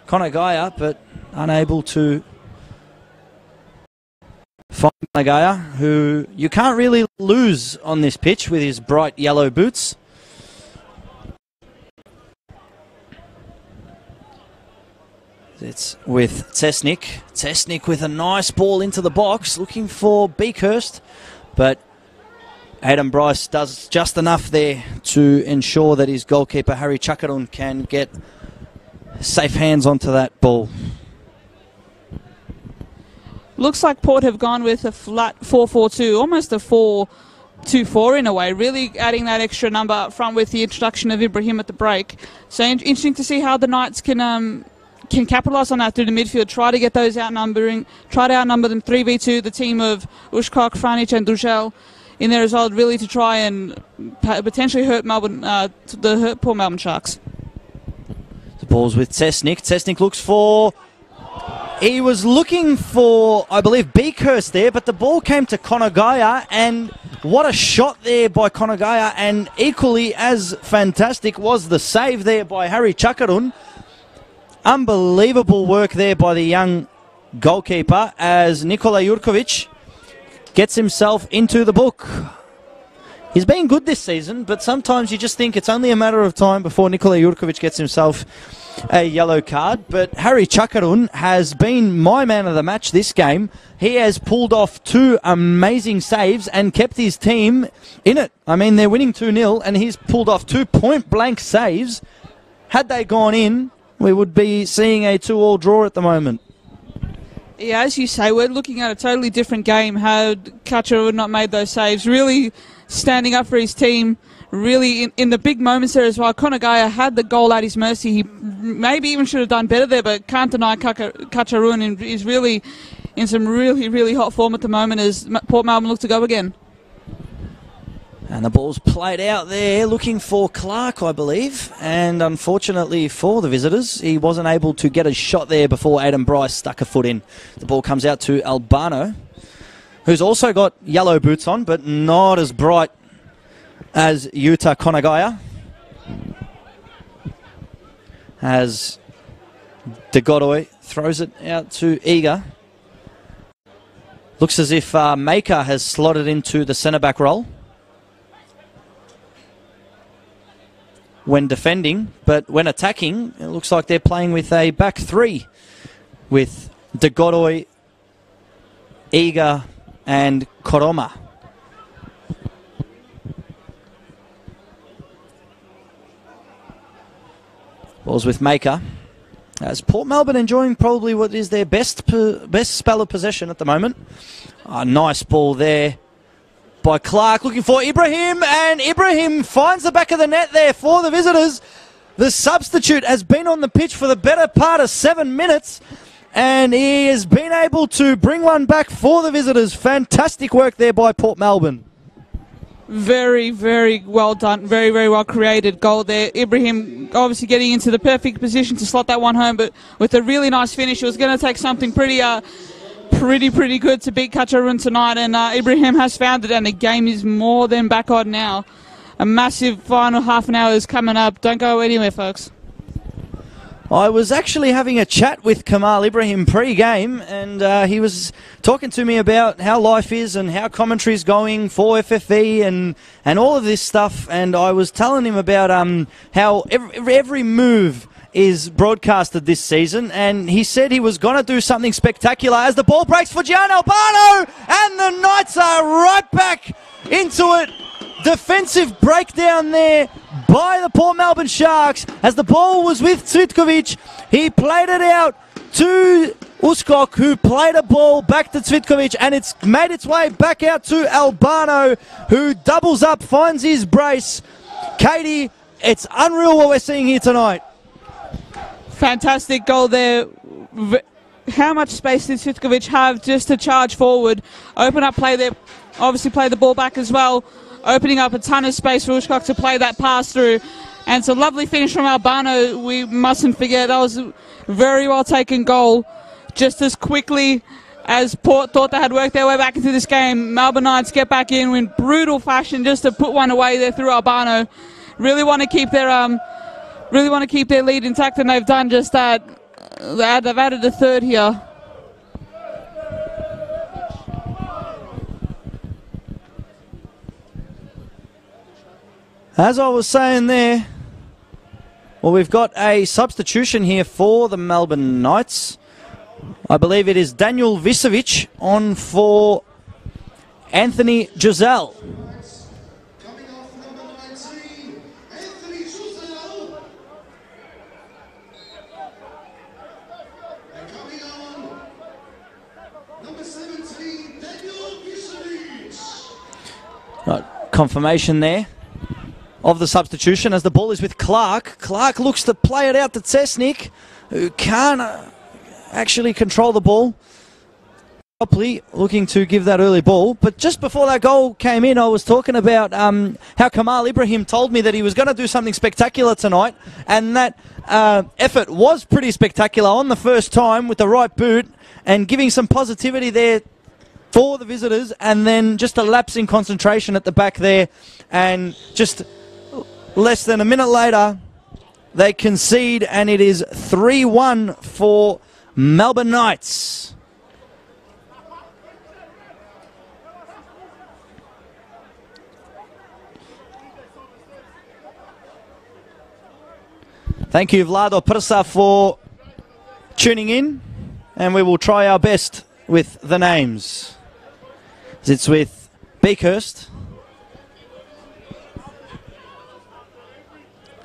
Konagaya, but unable to find Konagaya, who you can't really lose on this pitch with his bright yellow boots. It's with Tesnik. Tesnik with a nice ball into the box, looking for Beekhurst, but Adam Bryce does just enough there to ensure that his goalkeeper, Harry Chakarun, can get safe hands onto that ball. Looks like Port have gone with a flat 4-4-2, almost a 4-2-4 in a way, really adding that extra number up front with the introduction of Ibrahim at the break. So interesting to see how the Knights can can capitalise on that through the midfield, try to get those outnumbering, try to outnumber them 3v2, the team of Ushkok, Franic and Duchel in there as well, really to try and potentially hurt Melbourne, hurt poor Melbourne Sharks. The ball's with Cesnik. Cesnik looks for... He was looking for, I believe, Beekhurst there, but the ball came to Konagaya, and what a shot there by Konagaya, and equally as fantastic was the save there by Harry Chakarun. Unbelievable work there by the young goalkeeper as Nikolayevich gets himself into the book. He's been good this season, but sometimes you just think it's only a matter of time before Nikolayevich gets himself a yellow card. But Harry Chakarun has been my man of the match this game. He has pulled off 2 amazing saves and kept his team in it. I mean, they're winning 2-0 and he's pulled off 2 point-blank saves. Had they gone in, we would be seeing a 2-2 draw at the moment. Yeah, as you say, we're looking at a totally different game had Chakarun not made those saves. Really standing up for his team, really in the big moments there as well. Konagaya had the goal at his mercy. He maybe even should have done better there, but can't deny Chakarun is really in some really, really hot form at the moment as Port Melbourne look to go again. And the ball's played out there, looking for Clark, I believe. And unfortunately for the visitors, he wasn't able to get a shot there before Aidan Bryce stuck a foot in. The ball comes out to Albano, who's also got yellow boots on, but not as bright as Yuta Konagaya. As De Godoy throws it out to Eager. Looks as if Maker has slotted into the centre-back role when defending, but when attacking, it looks like they're playing with a back 3 with De Godoy, Eager and Koroma. Balls with Maker. As Port Melbourne enjoying probably what is their best spell of possession at the moment. A nice ball there by Clark, looking for Ibrahim, and Ibrahim finds the back of the net there for the visitors. The substitute has been on the pitch for the better part of 7 minutes, and he has been able to bring one back for the visitors. Fantastic work there by Port Melbourne. Very, very well done. Very, very well created goal there. Ibrahim obviously getting into the perfect position to slot that one home, but with a really nice finish. It was going to take something pretty good to beat Chakarun tonight, and Ibrahim has found it, and the game is more than back on now. A massive final half an hour is coming up. Don't go anywhere, folks. I was actually having a chat with Kamal Ibrahim pre-game, and he was talking to me about how life is and how commentary's going for FFE and all of this stuff, and I was telling him about how every move is broadcasted this season, and he said he was going to do something spectacular as the ball breaks for Gian Albano, and the Knights are right back into it. Defensive breakdown there by the Port Melbourne Sharks as the ball was with Cvitkovic. He played it out to Uskok, who played a ball back to Cvitkovic, and it's made its way back out to Albano, who doubles up, finds his brace. Katie, it's unreal what we're seeing here tonight. Fantastic goal there. How much space did Cvitkovic have just to charge forward, open up play there, obviously play the ball back as well, opening up a ton of space for Ushkok to play that pass through. And it's a lovely finish from Albano. We mustn't forget that was a very well taken goal. Just as quickly as Port thought they had worked their way back into this game, Melbourne Knights get back in brutal fashion just to put one away there through Albano. Really want to keep their lead intact, and they've done just that. They've added a third here. As I was saying there, well, we've got a substitution here for the Melbourne Knights. I believe it is Daniel Visovic on for Anthony Giselle. Coming off number 19, Anthony Giselle. And coming on, number 17, Daniel Visovic. Right, confirmation there of the substitution as the ball is with Clark. Clark looks to play it out to Cesnik, who can't actually control the ball. Oakley looking to give that early ball. But just before that goal came in, I was talking about how Kamal Ibrahim told me that he was going to do something spectacular tonight, and that effort was pretty spectacular on the first time with the right boot and giving some positivity there for the visitors, and then just a lapse in concentration at the back there, and just less than a minute later they concede, and it is 3-1 for Melbourne Knights. Thank you, Vlado Prsa, for tuning in, and we will try our best with the names. It's with Beekhurst.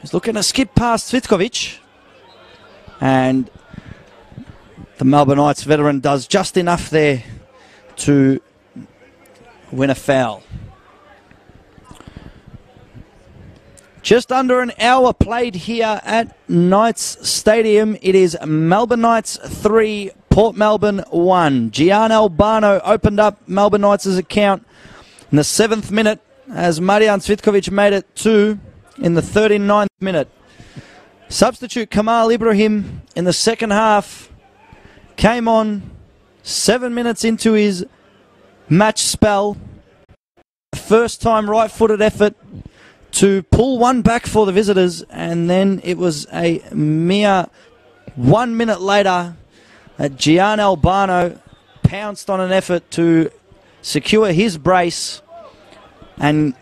He's looking to skip past Cvitkovic, and the Melbourne Knights veteran does just enough there to win a foul. Just under an hour played here at Knights Stadium. It is Melbourne Knights 3, Port Melbourne 1. Gian Albano opened up Melbourne Knights' account in the 7th minute as Marijan Cvitkovic made it 2 in the 39th minute. Substitute Kamal Ibrahim in the second half came on 7 minutes into his match spell. First time right-footed effort to pull one back for the visitors, and then it was a mere 1 minute later that Gian Albano pounced on an effort to secure his brace and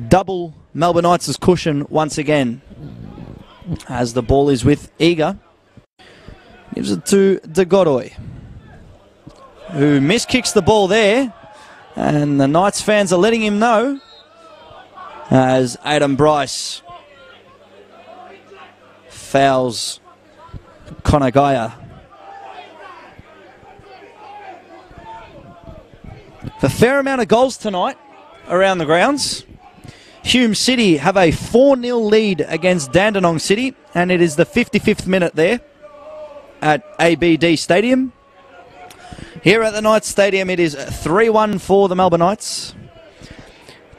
double Melbourne Knights' cushion once again. As the ball is with Eager, gives it to De Godoy, who miskicks the ball there, and the Knights fans are letting him know, as Adam Bryce fouls Konagaya. A fair amount of goals tonight around the grounds. Hume City have a 4-0 lead against Dandenong City, and it is the 55th minute there at ABD Stadium. Here at the Knights Stadium, it is 3-1 for the Melbourne Knights.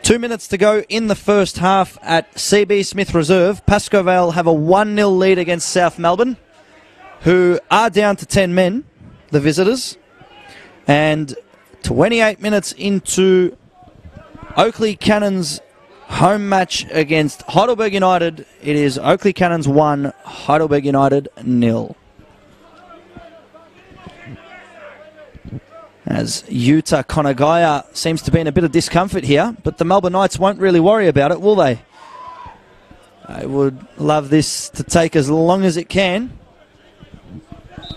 2 minutes to go in the first half at CB Smith Reserve. Baskerville have a 1-0 lead against South Melbourne, who are down to 10 men, the visitors. And 28 minutes into Oakley Cannons' home match against Heidelberg United, it is Oakley Cannons 1, Heidelberg United 0. As Yuta Konagaya seems to be in a bit of discomfort here, but the Melbourne Knights won't really worry about it, will they? I would love this to take as long as it can.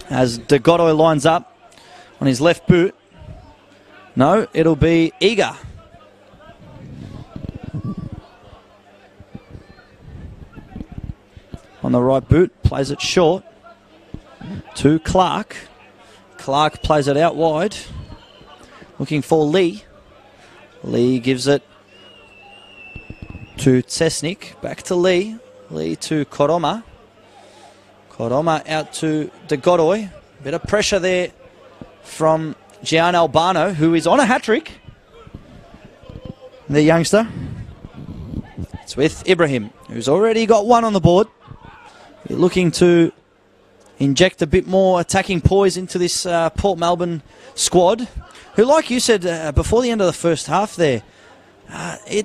As De Godoy lines up on his left boot. No, it'll be Eager. On the right boot, plays it short to Clark. Clark plays it out wide. Looking for Lee. Lee gives it to Cesnik. Back to Lee. Lee to Koroma. Koroma out to De Godoy. Bit of pressure there from Gian Albano, who is on a hat-trick. The youngster. It's with Ibrahim, who's already got one on the board. You're looking to inject a bit more attacking poise into this Port Melbourne squad, who, like you said before the end of the first half there, they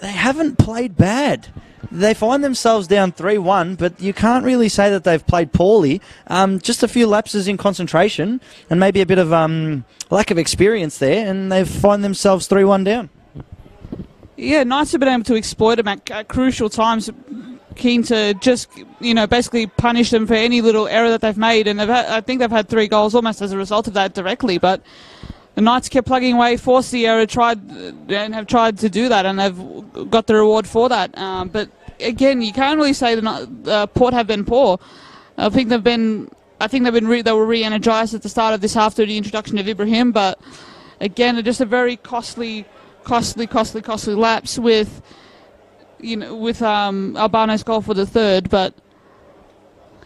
haven't played bad. They find themselves down 3-1, but you can't really say that they've played poorly. Just a few lapses in concentration and maybe a bit of lack of experience there, and they find themselves 3-1 down. Yeah, Knights have been able to exploit them at crucial times, keen to just, basically punish them for any little error that they've made. And I think they've had 3 goals almost as a result of that directly. But the Knights kept plugging away, forced the error, have tried to do that, and they've got the reward for that. But again, you can't really say that Port have been poor. I think they were re-energized at the start of this half through the introduction of Ibrahim. But again, just a very costly lapse with with Albano's goal for the third, but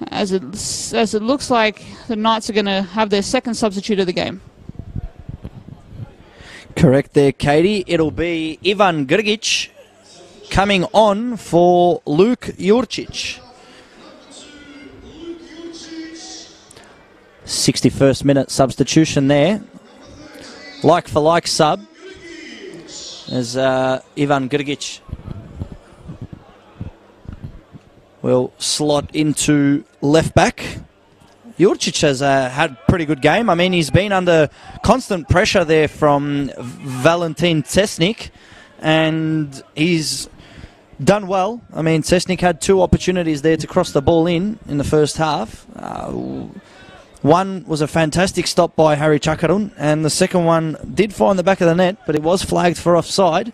as it looks like the Knights are going to have their second substitute of the game. Correct there, Katie. It'll be Ivan Grgic coming on for Luke Jurcic. 61st minute substitution there. Like for like sub as Ivan Grgic will slot into left back. Jurcic has had a pretty good game. I mean, he's been under constant pressure there from Valentin Cesnik, and he's done well. I mean, Cesnik had 2 opportunities there to cross the ball in the first half. One was a fantastic stop by Harry Chakarun, and the second one did find the back of the net, but it was flagged for offside.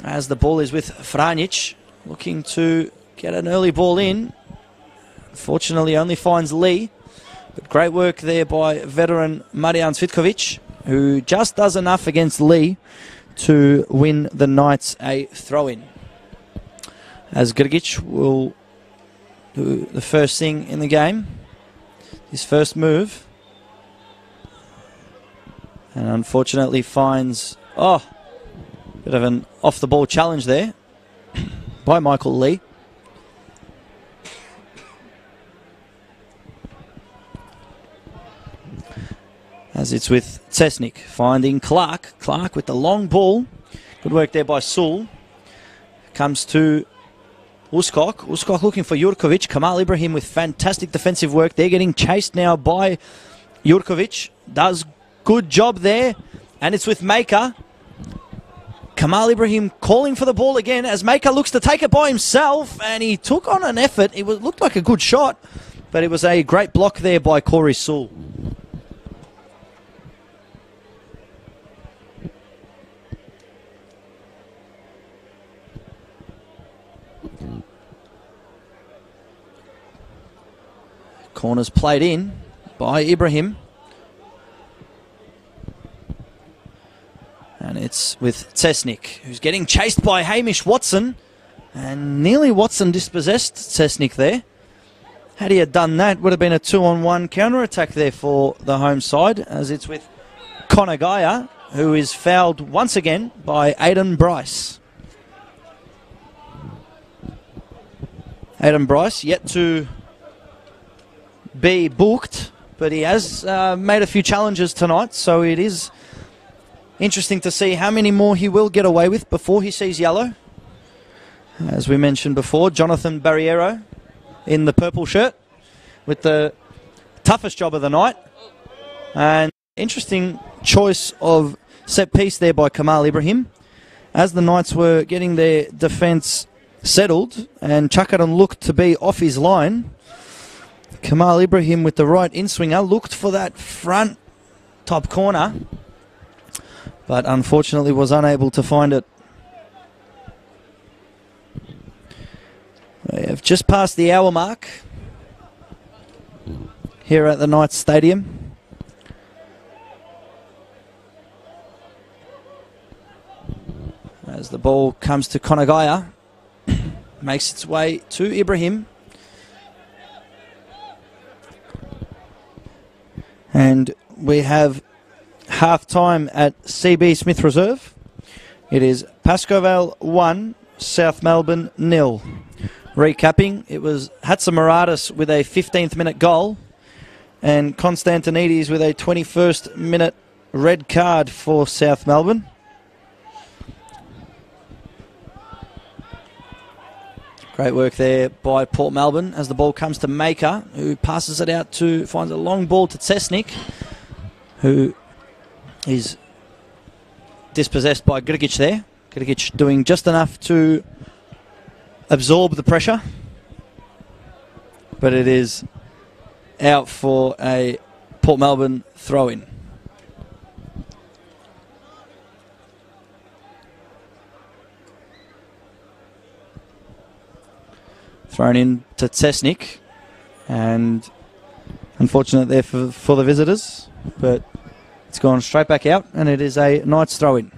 As the ball is with Franic, looking to get an early ball in. Unfortunately, only finds Lee. But great work there by veteran Marijan Cvitkovic, who just does enough against Lee to win the Knights a throw-in. As Grgic will do the first thing in the game. His first move. And unfortunately finds, bit of an off-the-ball challenge there by Michael Lee. As it's with Cesnik, finding Clark. Clark with the long ball. Good work there by Sul. Comes to Uskok. Uskok looking for Jurkovic. Kamal Ibrahim with fantastic defensive work. They're getting chased now by Jurkovic. Does good job there. And it's with Maker. Kamal Ibrahim calling for the ball again as Maker looks to take it by himself. And he took on an effort. It looked like a good shot. But it was a great block there by Corey Sul. Corners played in by Ibrahim. And it's with Cesnik, who's getting chased by Hamish Watson. And nearly Watson dispossessed Cesnik there. Had he had done that, would have been a 2-on-1 counter-attack there for the home side. As it's with Connor Gaia, who is fouled once again by Aidan Bryce. Aidan Bryce yet to be booked, but he has made a few challenges tonight, so it is interesting to see how many more he will get away with before he sees yellow. As we mentioned before, Jonathan Barriero in the purple shirt with the toughest job of the night. And interesting choice of set piece there by Kamal Ibrahim. As the Knights were getting their defence settled and Chakaran looked to be off his line, Kamal Ibrahim with the right in-swinger looked for that front top corner, but unfortunately was unable to find it. We have just passed the hour mark here at the Knights Stadium. As the ball comes to Konagaya, makes its way to Ibrahim. And we have half-time at CB Smith Reserve. It is Baskerville 1, South Melbourne 0. Recapping, it was Hatzimaratis with a 15th minute goal and Konstantinidis with a 21st minute red card for South Melbourne. Great work there by Port Melbourne as the ball comes to Maker, who passes it out to, finds a long ball to Cesnik, who is dispossessed by Grgic there. Grgic doing just enough to absorb the pressure, but it is out for a Port Melbourne throw-in. Thrown in to Cesnik, and unfortunate there for the visitors, but it's gone straight back out, and it is a Knights throw-in.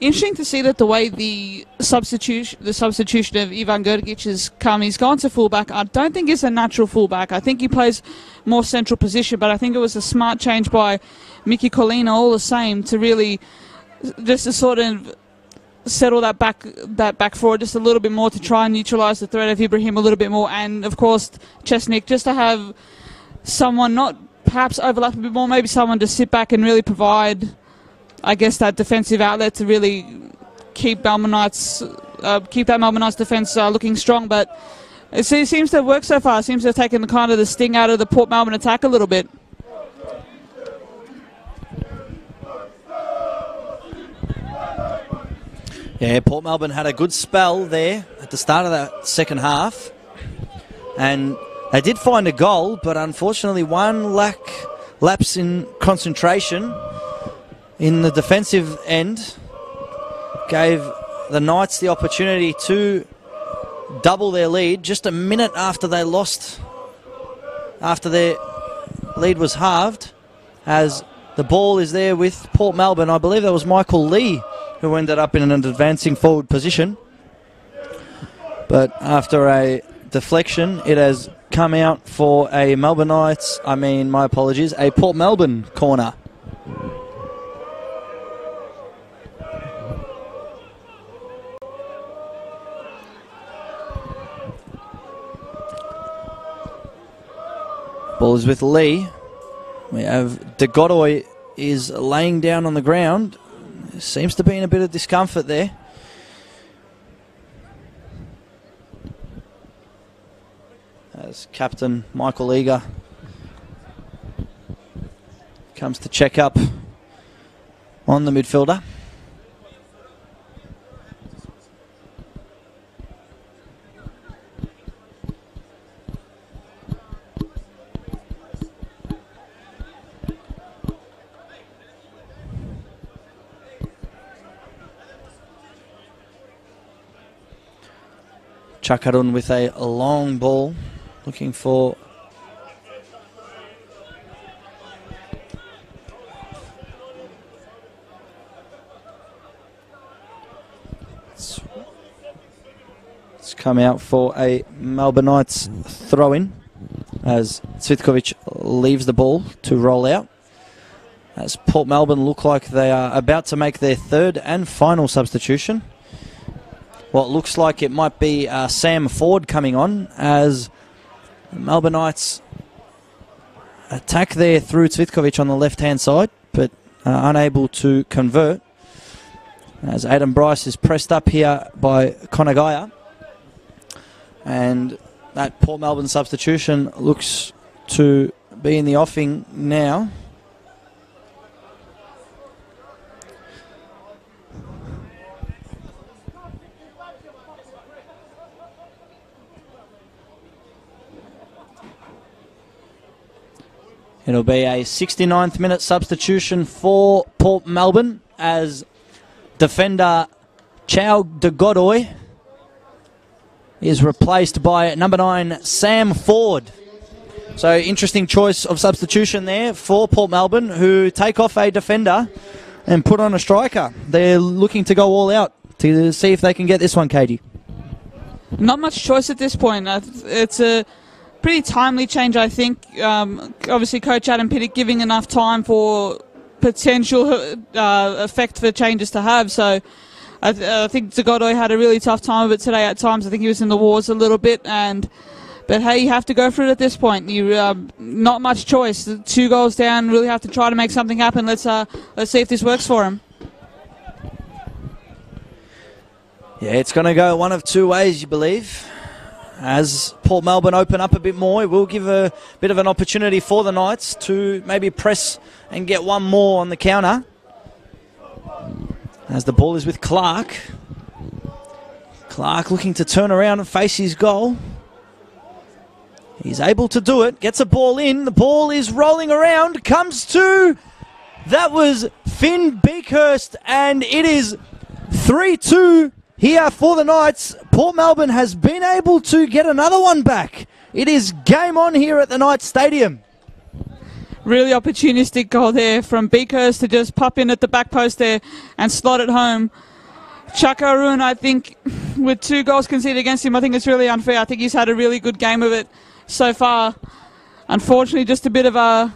Interesting to see that the way the substitution of Ivan Gergic has come. He's gone to fullback. I don't think he's a natural fullback. I think he plays more central position, but I think it was a smart change by Mickey Colina all the same to really just to sort of settle that back forward just a little bit more to try and neutralise the threat of Ibrahim a little bit more, and of course Chesnik, just to have someone not perhaps overlap a bit more, maybe someone to sit back and really provide, I guess, that defensive outlet to really keep that Melbourne Knights defence looking strong. But it seems to have worked so far. It seems to have taken the kind of the sting out of the Port Melbourne attack a little bit. Yeah, Port Melbourne had a good spell there at the start of that second half, and they did find a goal, but unfortunately one lapse in concentration in the defensive end gave the Knights the opportunity to double their lead just a minute after they lost, after their lead was halved, as the ball is there with Port Melbourne. I believe that was Michael Lee who ended up in an advancing forward position. But after a deflection, it has come out for a a Port Melbourne corner. Ball is with Lee. We have De Godoy is laying down on the ground. Seems to be in a bit of discomfort there. As Captain Michael Eager comes to check up on the midfielder. Chakarun with a long ball, looking for it's come out for a Melbourne Knights throw-in as Cvitkovic leaves the ball to roll out, as Port Melbourne look like they are about to make their third and final substitution. What looks like it might be Sam Ford coming on, as the Melbourne Knights attack there through Cvitkovic on the left-hand side, but unable to convert, as Adam Bryce is pressed up here by Konagaya. And that Port Melbourne substitution looks to be in the offing now. It'll be a 69th minute substitution for Port Melbourne, as defender Chow De Godoy is replaced by number 9 Sam Ford. So interesting choice of substitution there for Port Melbourne, who take off a defender and put on a striker. They're looking to go all out to see if they can get this one, Katie. Not much choice at this point. It's a pretty timely change, I think. Obviously, Coach Adam Pittock giving enough time for potential effect for changes to have. So I think De Godoy had a really tough time of it today at times. I think he was in the wars a little bit. But hey, you have to go for it at this point. Not much choice. 2 goals down, really have to try to make something happen. Let's see if this works for him. Yeah, it's going to go one of 2 ways, you believe. As Port Melbourne open up a bit more, it will give a bit of an opportunity for the Knights to maybe press and get one more on the counter. As the ball is with Clark. Clark looking to turn around and face his goal. He's able to do it, gets a ball in, the ball is rolling around, comes to, that was Finn Beakhurst, and it is 3-2 here for the Knights. Port Melbourne has been able to get another one back. It is game on here at the Knights Stadium. Really opportunistic goal there from Beakhurst to just pop in at the back post there and slot it home. Chakaroon, I think, with 2 goals conceded against him, I think it's really unfair. I think he's had a really good game of it so far. Unfortunately, just a bit of I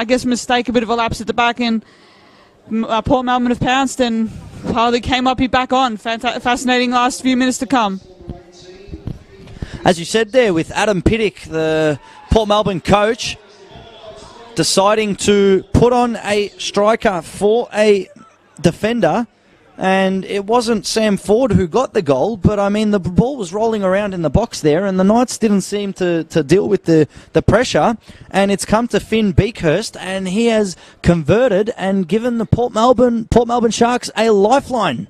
guess, mistake, a bit of a lapse at the back, and Port Melbourne have pounced, and how they came up, he back on. Fascinating last few minutes to come. As you said there, with Adam Piddick, the Port Melbourne coach, deciding to put on a striker for a defender, and it wasn't Sam Ford who got the goal, but I mean the ball was rolling around in the box there, and the Knights didn't seem to deal with the pressure, and it's come to Finn Beakhurst, and he has converted and given the Port Melbourne Sharks a lifeline.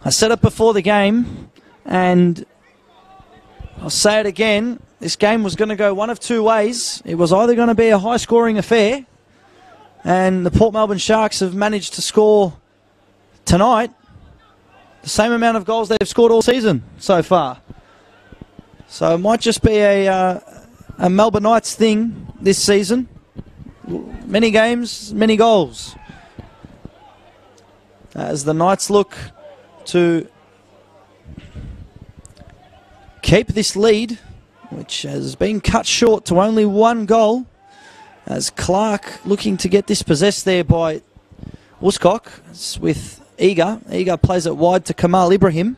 I said it before the game, and I'll say it again. This game was going to go one of 2 ways. It was either going to be a high-scoring affair, and the Port Melbourne Sharks have managed to score tonight the same amount of goals they've scored all season so far. So it might just be a Melbourne Knights thing this season. Many games, many goals. As the Knights look to keep this lead, which has been cut short to only 1 goal, as Clark looking to get this possessed there by Woodcock. It's with Eager. Eager plays it wide to Kamal Ibrahim.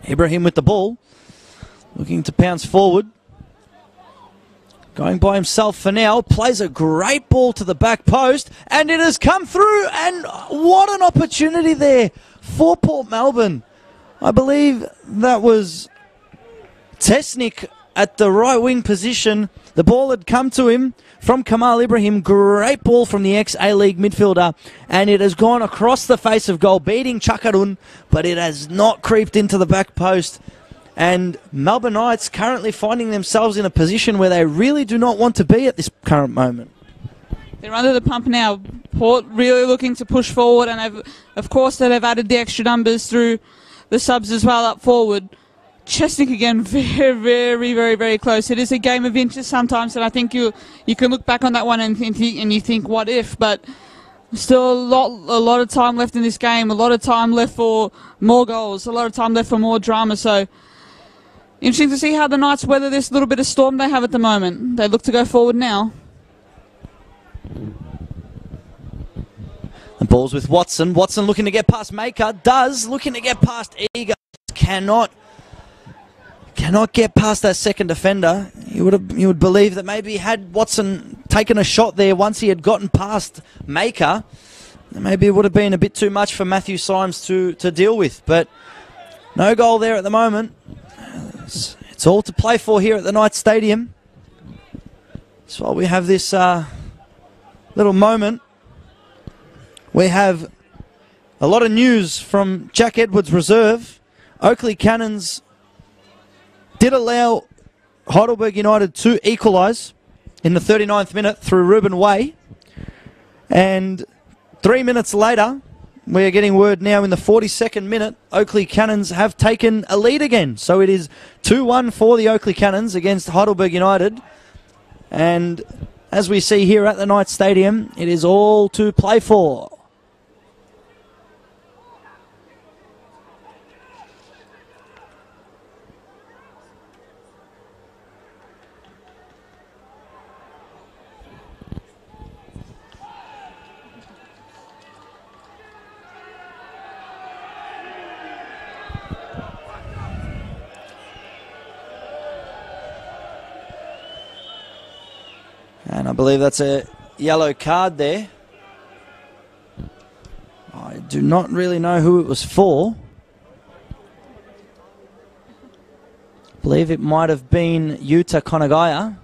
Ibrahim with the ball, looking to pounce forward. Going by himself for now, plays a great ball to the back post, and it has come through, and what an opportunity there for Port Melbourne. I believe that was Tesnik at the right wing position. The ball had come to him from Kamal Ibrahim. Great ball from the ex-A-League midfielder, and it has gone across the face of goal, beating Chakarun, but it has not creeped into the back post. And Melbourne Knights currently finding themselves in a position where they really do not want to be at this current moment. They're under the pump now. Port really looking to push forward, and of course they've added the extra numbers through the subs as well up forward. Chesnick again, very, very, very, very close. It is a game of inches sometimes, and I think you can look back on that one and you think, what if? But still a lot of time left in this game, a lot of time left for more goals, a lot of time left for more drama. So interesting to see how the Knights weather this little bit of storm they have at the moment. They look to go forward now. The ball's with Watson. Watson looking to get past Maker. Looking to get past Eager. Cannot get past that second defender. You would believe that maybe had Watson taken a shot there once he had gotten past Maker, maybe it would have been a bit too much for Matthew Symes to deal with. But no goal there at the moment. It's all to play for here at the Knights Stadium. So while we have this little moment, we have a lot of news from Jack Edwards' reserve. Oakley Cannons did allow Heidelberg United to equalise in the 39th minute through Ruben Way. And 3 minutes later, we're getting word now in the 42nd minute, Oakley Cannons have taken a lead again. So it is 2-1 for the Oakley Cannons against Heidelberg United. And as we see here at the Knights Stadium, it is all to play for. And I believe that's a yellow card there. I do not really know who it was for. I believe it might have been Yuta Konagaya.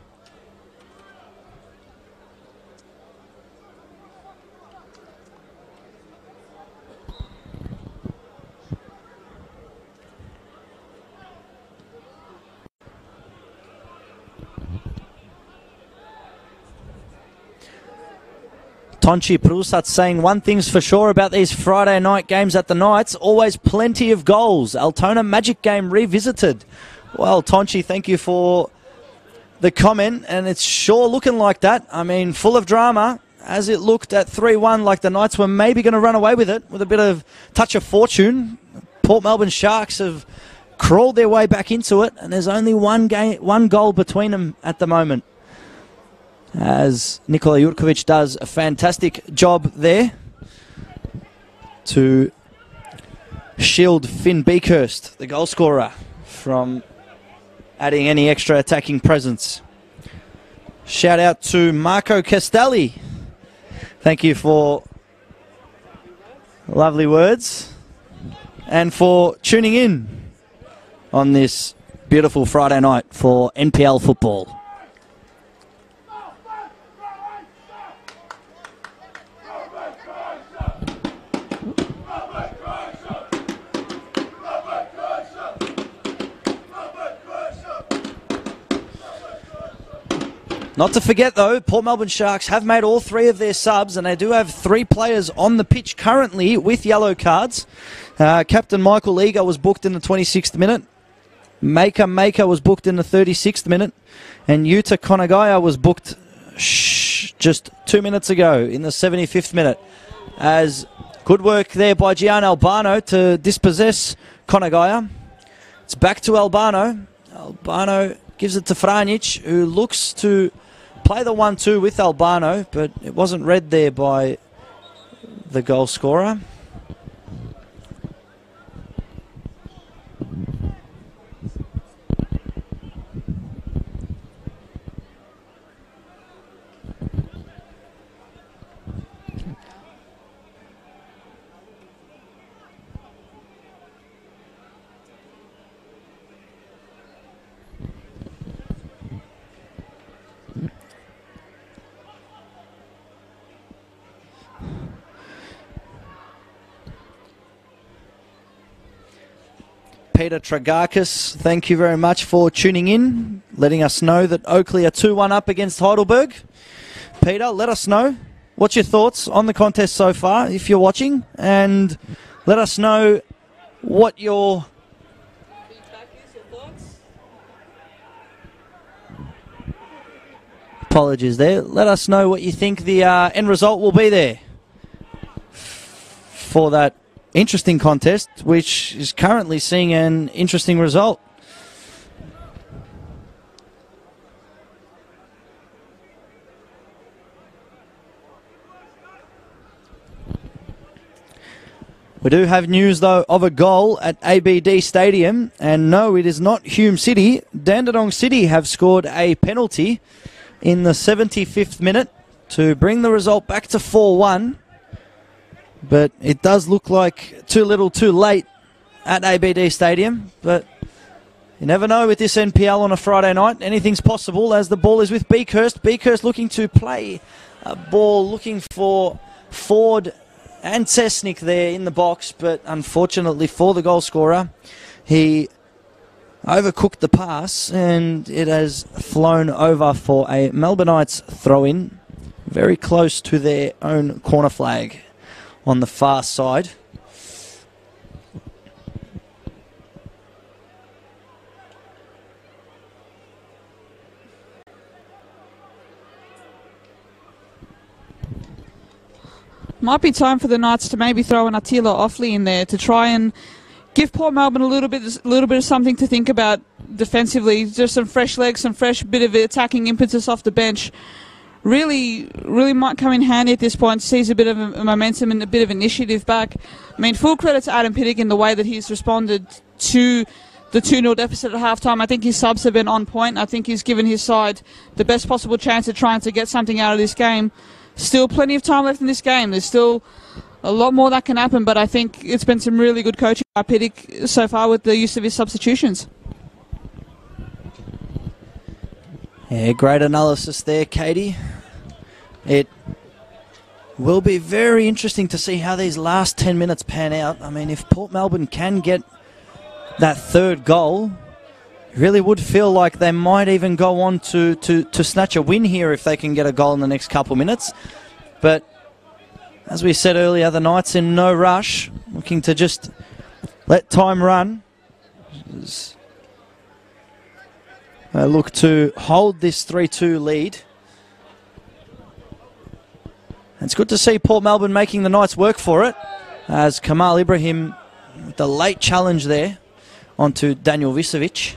Tonchi Prusat saying one thing's for sure about these Friday night games at the Knights, always plenty of goals. Altona Magic game revisited. Well, Tonchi, thank you for the comment, and it's sure looking like that. I mean, full of drama, as it looked at 3-1, like the Knights were maybe going to run away with it with a bit of touch of fortune. Port Melbourne Sharks have crawled their way back into it, and there's only one goal between them at the moment, as Nikolayevich does a fantastic job there to shield Finn Beekhurst, the goal scorer, from adding any extra attacking presence. Shout out to Marco Castelli. Thank you for lovely words and for tuning in on this beautiful Friday night for NPL football. Not to forget, though, Port Melbourne Sharks have made all three of their subs, and they do have three players on the pitch currently with yellow cards. Captain Michael Eager was booked in the 26th minute. Maker was booked in the 36th minute. And Yuta Konagaya was booked just 2 minutes ago in the 75th minute. As good work there by Gian Albano to dispossess Konagaya. It's back to Albano. Albano gives it to Franjic, who looks to play the 1-2 with Albano, but it wasn't read there by the goal scorer. Peter Tragarkis, thank you very much for tuning in, letting us know that Oakley are 2-1 up against Heidelberg. Peter, let us know what's your thoughts on the contest so far, if you're watching, and let us know what your feedback is, your thoughts. Apologies there. Let us know what you think the end result will be there for that interesting contest, which is currently seeing an interesting result. We do have news, though, of a goal at ABD Stadium, and no, it is not Hume City. Dandenong City have scored a penalty in the 75th minute to bring the result back to 4-1. But it does look like too little too late at ABD Stadium. But you never know with this NPL on a Friday night. Anything's possible as the ball is with Beekhurst. Beekhurst looking to play a ball, looking for Ford and Cessnick there in the box. But unfortunately for the goal scorer, he overcooked the pass and it has flown over for a Melbourne Knights throw-in. Very close to their own corner flag on the far side. Might be time for the Knights to maybe throw an Attila Oakley in there to try and give Port Melbourne a little bit of something to think about defensively. Just some fresh legs, some fresh bit of attacking impetus off the bench. Really might come in handy at this point. Sees a bit of a momentum and a bit of initiative back. I mean, full credit to Adam Pittick in the way that he's responded to the 2-0 deficit at halftime. I think his subs have been on point. I think he's given his side the best possible chance of trying to get something out of this game. Still plenty of time left in this game. There's still a lot more that can happen, but I think it's been some really good coaching by Pittick so far with the use of his substitutions. Yeah, great analysis there, Katie. It will be very interesting to see how these last 10 minutes pan out. I mean, if Port Melbourne can get that third goal, it really would feel like they might even go on to snatch a win here if they can get a goal in the next couple minutes. But As we said earlier, the Knights in no rush, looking to just let time run. They look to hold this 3-2 lead. It's good to see Port Melbourne making the Knights work for it, as Kamal Ibrahim with the late challenge there onto Daniel Visevic.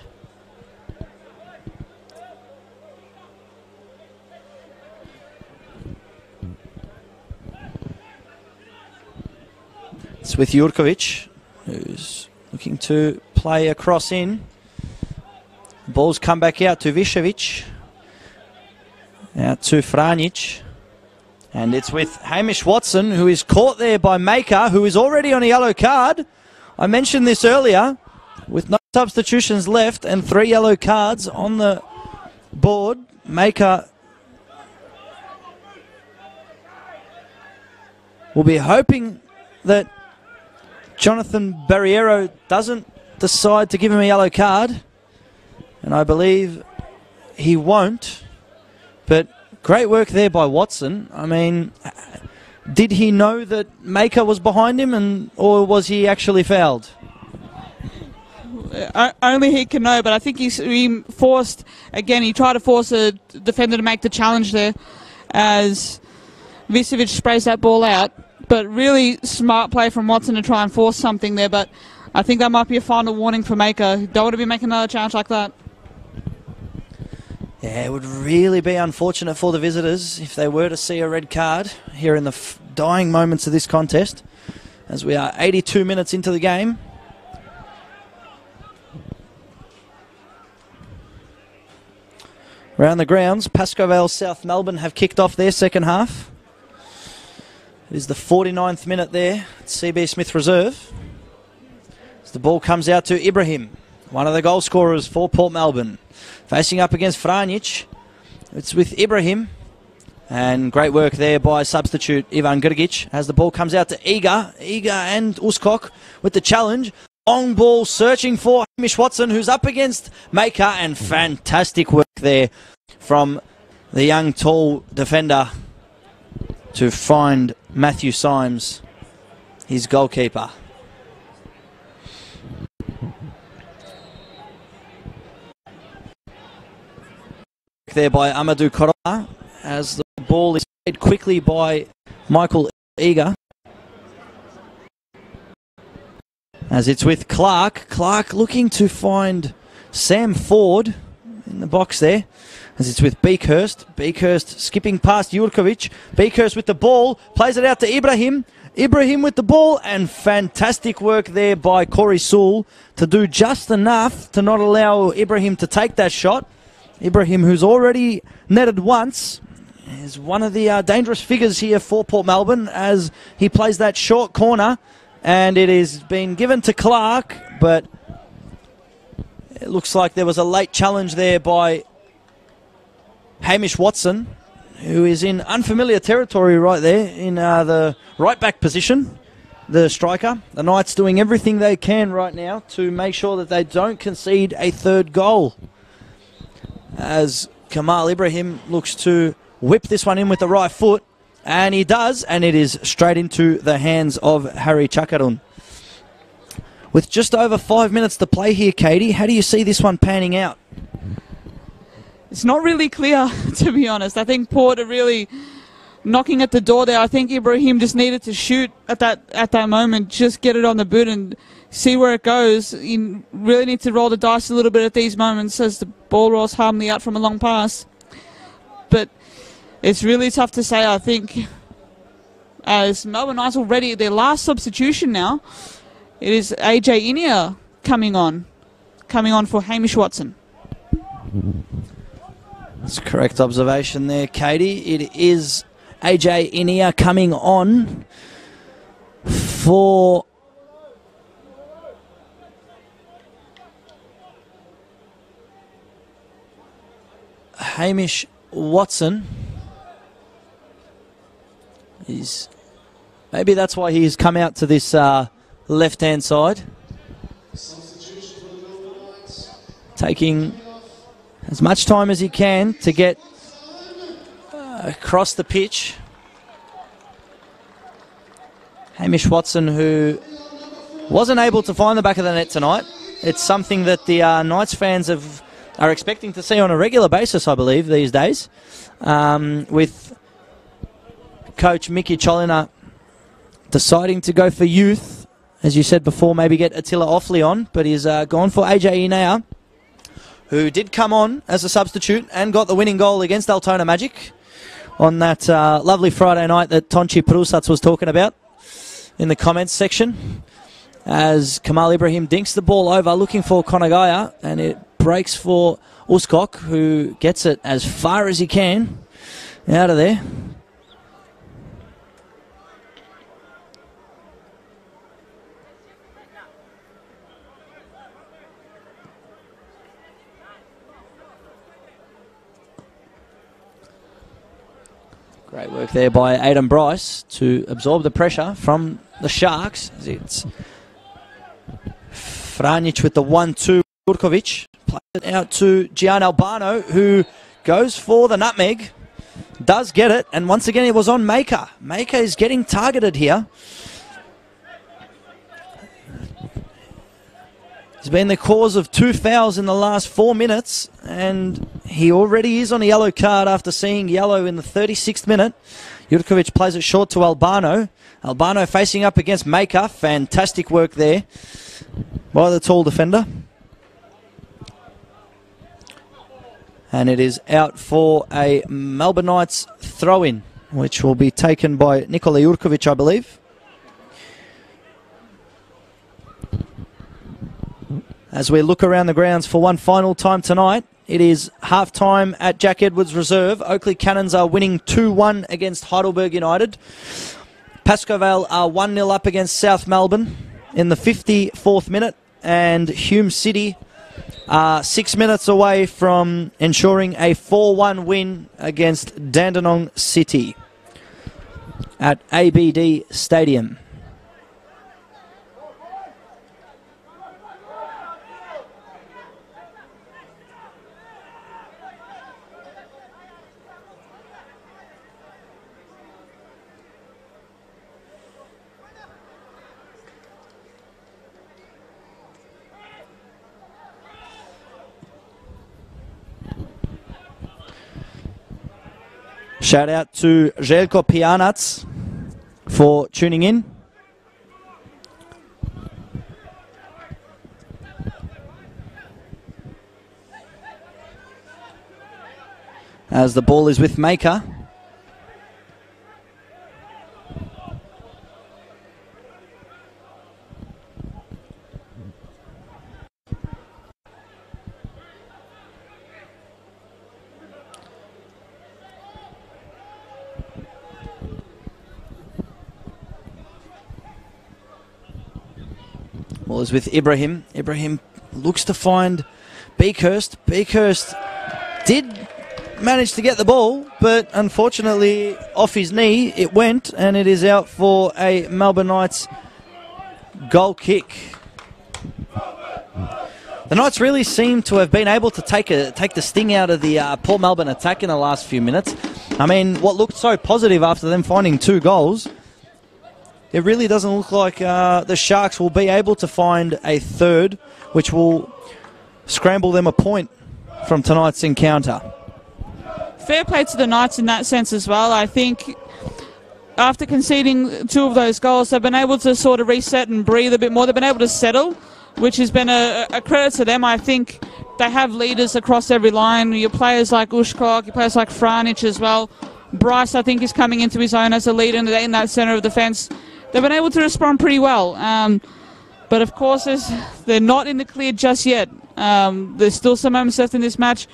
It's with Jurkovic, who's looking to play a cross in. Ball's come back out to Visevic. Out to Franic. And it's with Hamish Watson, who is caught there by Maker, who is already on a yellow card. I mentioned this earlier. With no substitutions left and 3 yellow cards on the board, Maker will be hoping that Jonathan Barriero doesn't decide to give him a yellow card. And I believe he won't. But great work there by Watson. I mean, did he know that Maker was behind him, or was he actually fouled? Only he can know, but I think he forced, again, he tried to force a defender to make the challenge there as Visevic sprays that ball out. But really smart play from Watson to try and force something there, but I think that might be a final warning for Maker. Don't want to be making another challenge like that. Yeah, it would really be unfortunate for the visitors if they were to see a red card here in the dying moments of this contest, as we are 82 minutes into the game. Around the grounds, Baskerville, South Melbourne have kicked off their second half. It is the 49th minute there at CB Smith Reserve. As the ball comes out to Ibrahim, one of the goal scorers for Port Melbourne. Facing up against Franic. It's with Ibrahim. And great work there by substitute Ivan Grgic as the ball comes out to Iga. Iga and Uskok with the challenge. Long ball searching for Hamish Watson, who's up against Maker, and fantastic work there from the young tall defender to find Matthew Symes, his goalkeeper. There by Amadou Koroma as the ball is played quickly by Michael Eager. As it's with Clark. Clark looking to find Sam Ford in the box there. As it's with Beekhurst. Beekhurst skipping past Jurkovic. Beekhurst with the ball. Plays it out to Ibrahim. Ibrahim with the ball. And fantastic work there by Corey Sewell to do just enough to not allow Ibrahim to take that shot. Ibrahim, who's already netted once, is one of the dangerous figures here for Port Melbourne as he plays that short corner. And it is been given to Clark, but it looks like there was a late challenge there by Hamish Watson, who is in unfamiliar territory right there in the right back position, the striker. The Knights doing everything they can right now to make sure that they don't concede a third goal. As Kamal Ibrahim looks to whip this one in with the right foot, and he does, and it is straight into the hands of Harry Chakarun. With just over 5 minutes to play here, Katie, how do you see this one panning out? It's not really clear, to be honest. I think Port are really knocking at the door there. I think Ibrahim just needed to shoot at that moment, just get it on the boot and see where it goes. You really need to roll the dice a little bit at these moments as the ball rolls harmly out from a long pass. But it's really tough to say, I think, as Melbourne Knights already, their last substitution now, it is AJ Inia coming on for Hamish Watson. That's a correct observation there, Katie. It is AJ Inia coming on for Hamish Watson. Maybe that's why he's come out to this left-hand side, taking as much time as he can to get across the pitch. Hamish Watson, who wasn't able to find the back of the net tonight. It's something that the Knights fans are expecting to see on a regular basis, I believe, these days, with Coach Mickey Cholina deciding to go for youth. As you said before, maybe get Attila Oakley on, but he's gone for AJ Inea, who did come on as a substitute and got the winning goal against Altona Magic on that lovely Friday night that Tonchi Prusats was talking about in the comments section. As Kamal Ibrahim dinks the ball over, looking for Konagaya, and it breaks for Uskok, who gets it as far as he can out of there. Great work there by Aidan Bryce to absorb the pressure from the Sharks. It's Franjic with the 1-2. Jurkovic plays it out to Gian Albano, who goes for the nutmeg. Does get it, and once again it was on Maker. Maker is getting targeted here. He's been the cause of 2 fouls in the last 4 minutes, and he already is on a yellow card after seeing yellow in the 36th minute. Jurkovic plays it short to Albano. Albano facing up against Maker. Fantastic work there by the tall defender. And it is out for a Melbourne Knights throw-in, which will be taken by Nikola Jurkovic, I believe. As we look around the grounds for one final time tonight, it is half-time at Jack Edwards Reserve. Oakley Cannons are winning 2-1 against Heidelberg United. Baskerville are 1-0 up against South Melbourne in the 54th minute. And Hume City are 6 minutes away from ensuring a 4-1 win against Dandenong City at ABD Stadium. Shout out to Željko Pijanac for tuning in. As the ball is with Maker. Ball is with Ibrahim. Ibrahim looks to find Beekhurst. Beekhurst did manage to get the ball, but unfortunately off his knee it went, and it is out for a Melbourne Knights goal kick. The Knights really seem to have been able to take the sting out of the Port Melbourne attack in the last few minutes. I mean, what looked so positive after them finding 2 goals, it really doesn't look like the Sharks will be able to find a third, which will scramble them a point from tonight's encounter. Fair play to the Knights in that sense as well. I think after conceding 2 of those goals, they've been able to sort of reset and breathe a bit more. They've been able to settle, which has been a credit to them. I think they have leaders across every line. Your players like Uskok, your players like Franjic as well. Bryce, I think, is coming into his own as a leader in that centre of defence. They've been able to respond pretty well. But, of course, they're not in the clear just yet. There's still some moments left in this match.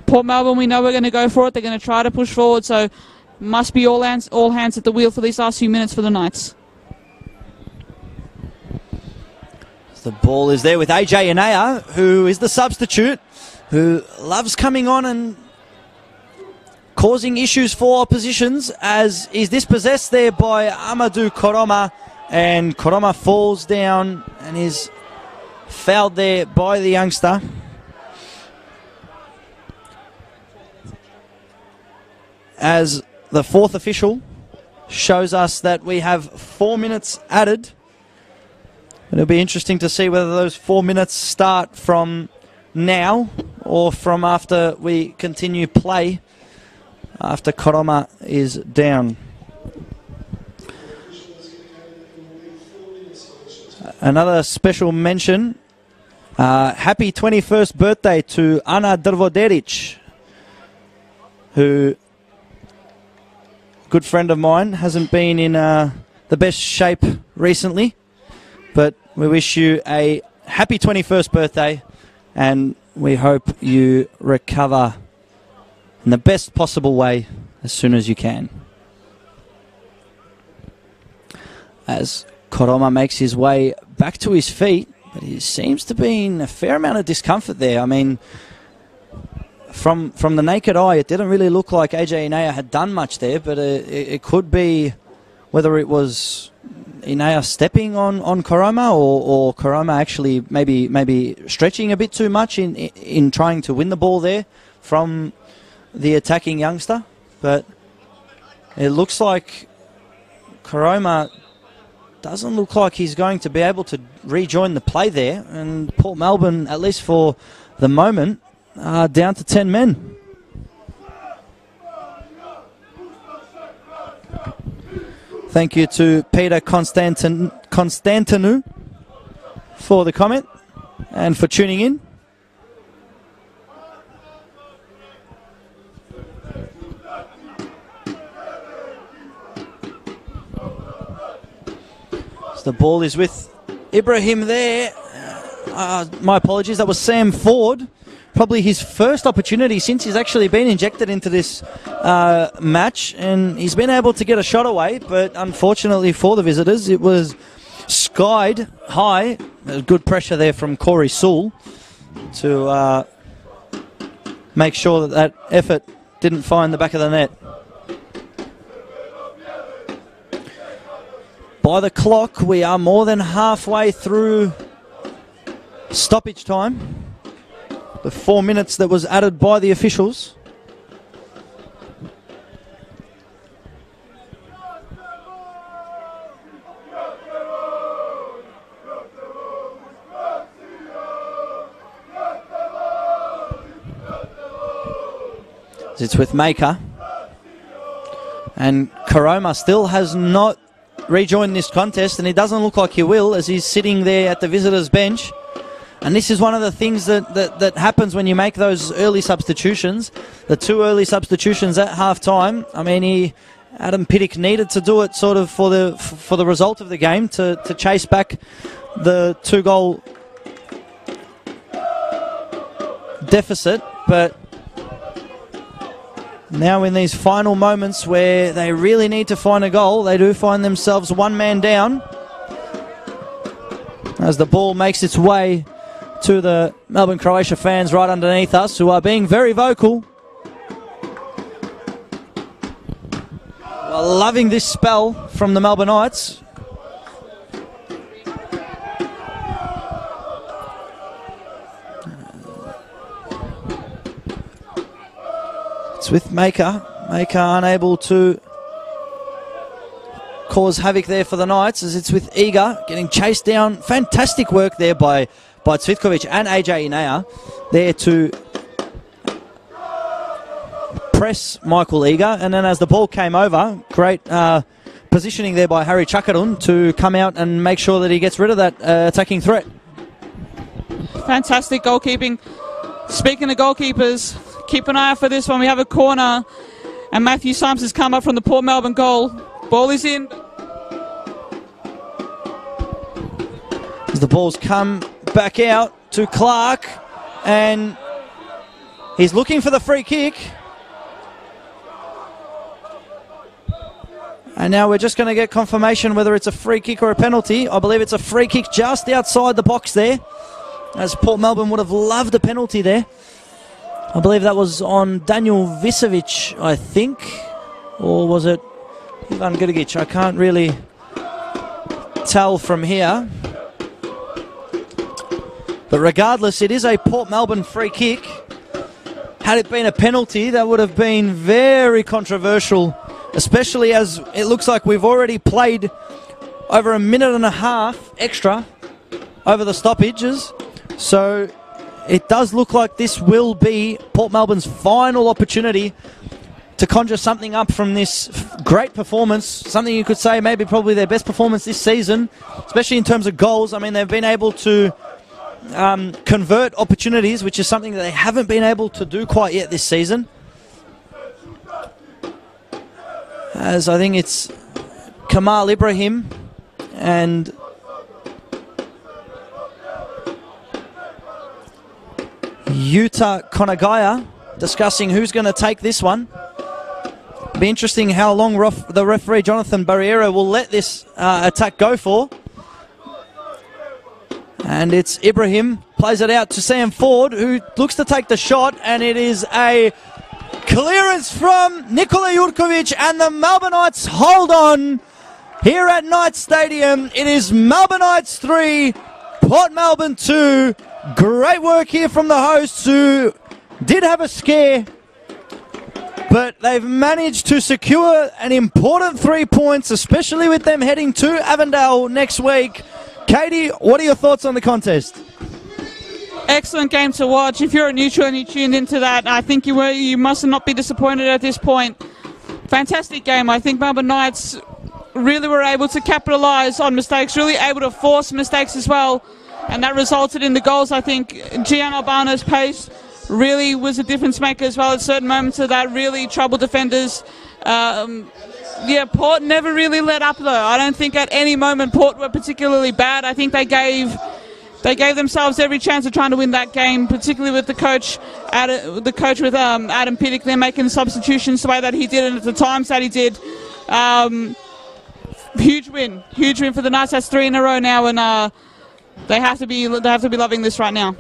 Port Melbourne, we know we're going to go for it. They're going to try to push forward, so must be all hands at the wheel for these last few minutes for the Knights. The ball is there with AJ Inea, who is the substitute, who loves coming on and causing issues for oppositions, as is dispossessed there by Amadou Koroma, and Koroma falls down and is fouled there by the youngster. As the 4th official shows us that we have 4 minutes added. It'll be interesting to see whether those 4 minutes start from now or from after we continue play, after Koroma is down. Another special mention. Happy 21st birthday to Ana Drvoderic, who, good friend of mine, hasn't been in the best shape recently, but we wish you a happy 21st birthday, and we hope you recover in the best possible way as soon as you can. As Koroma makes his way back to his feet, but he seems to be in a fair amount of discomfort there. I mean, from the naked eye, it didn't really look like AJ Inea had done much there, but it could be whether it was Inea stepping on Koroma or Koroma actually maybe stretching a bit too much in trying to win the ball there from the attacking youngster. But it looks like Koroma doesn't look like he's going to be able to rejoin the play there, and Port Melbourne, at least for the moment, are down to 10 men. Thank you to Peter Constantinou for the comment and for tuning in. So the ball is with Ibrahim there. My apologies, that was Sam Ford. Probably his first opportunity since he's actually been injected into this match, and he's been able to get a shot away, but unfortunately for the visitors, it was skied high. Good pressure there from Corey Sewell to make sure that effort didn't find the back of the net. By the clock, we are more than halfway through stoppage time. The 4 minutes that was added by the officials. It's with Maker. And Koroma still has not rejoined this contest, and it doesn't look like he will, as he's sitting there at the visitors' bench. And this is one of the things that happens when you make those early substitutions. The 2 early substitutions at half-time. I mean, Adam Piddick needed to do it sort of for the result of the game to chase back the 2-goal deficit. But now in these final moments where they really need to find a goal, they do find themselves one man down as the ball makes its way to the Melbourne Croatia fans right underneath us, who are being very vocal. Well, loving this spell from the Melbourneites. It's with Maker. Maker unable to cause havoc there for the Knights, as it's with Eager getting chased down. Fantastic work there by Cvitkovic and AJ Inea there to press Michael Eager. And then as the ball came over, great positioning there by Harry Chakarun to come out and make sure that he gets rid of that attacking threat. Fantastic goalkeeping. Speaking of goalkeepers, keep an eye out for this one. We have a corner, and Matthew Symes has come up from the Port Melbourne goal. Ball is in. As the ball's come back out to Clark, and he's looking for the free kick. And now we're just going to get confirmation whether it's a free kick or a penalty. I believe it's a free kick just outside the box there, as Port Melbourne would have loved a penalty there. I believe that was on Daniel Visevic, I think. Or was it Ivan Grgic? I can't really tell from here. But regardless, it is a Port Melbourne free kick. Had it been a penalty, that would have been very controversial especially as it looks like we've already played over a minute and a half extra over the stoppages. So it does look like this will be Port Melbourne's final opportunity to conjure something up from this great performance, something you could say maybe probably their best performance this season, especially in terms of goals. I mean, they've been able to convert opportunities, which is something that they haven't been able to do quite yet this season. As I think it's Kamal Ibrahim and Yuta Konagaya discussing who's going to take this one. Be interesting how long the referee Jonathan Barriero will let this attack go for. And it's Ibrahim, plays it out to Sam Ford, who looks to take the shot, and it is a clearance from Nikolayevich, and the Melbourneites hold on here at Knights Stadium. It is Melbourneites 3, Port Melbourne 2. Great work here from the hosts, who did have a scare, but they've managed to secure an important 3 points, especially with them heading to Avondale next week. Katie, what are your thoughts on the contest? Excellent game to watch. If you're a neutral and you tuned into that, I think you must not be disappointed at this point. Fantastic game. I think Melbourne Knights really were able to capitalise on mistakes, really able to force mistakes as well, and that resulted in the goals. I think Gian Albano's pace really was a difference maker as well at certain moments of that, really troubled defenders. Port never really let up though. I don't think at any moment Port were particularly bad. I think they gave themselves every chance of trying to win that game, particularly with the coach Adam Piddick. They're making substitutions the way that he did and at the times that he did. Huge win for the Knights. That's 3 in a row now, and they have to be loving this right now.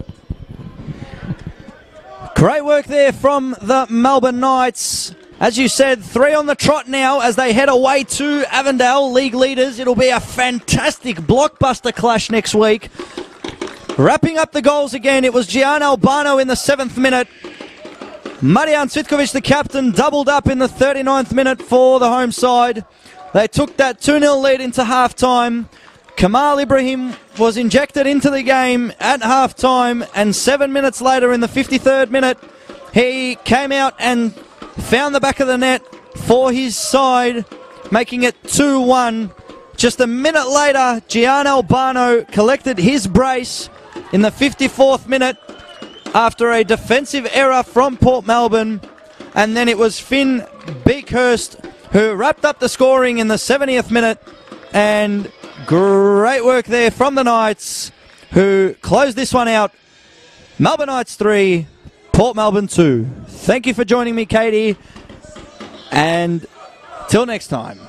Great work there from the Melbourne Knights. As you said, 3 on the trot now as they head away to Avondale, league leaders. It'll be a fantastic blockbuster clash next week. Wrapping up the goals again, it was Gian Albano in the 7th minute. Marijan Cvitkovic, the captain, doubled up in the 39th minute for the home side. They took that 2-0 lead into half-time. Kamal Ibrahim was injected into the game at half-time, and 7 minutes later in the 53rd minute, he came out and found the back of the net for his side, making it 2-1. Just a minute later, Gian Albano collected his brace in the 54th minute after a defensive error from Port Melbourne. And then it was Finn Beekhurst who wrapped up the scoring in the 70th minute. And great work there from the Knights, who closed this one out. Melbourne Knights 3, Port Melbourne 2. Thank you for joining me, Katie. And till next time.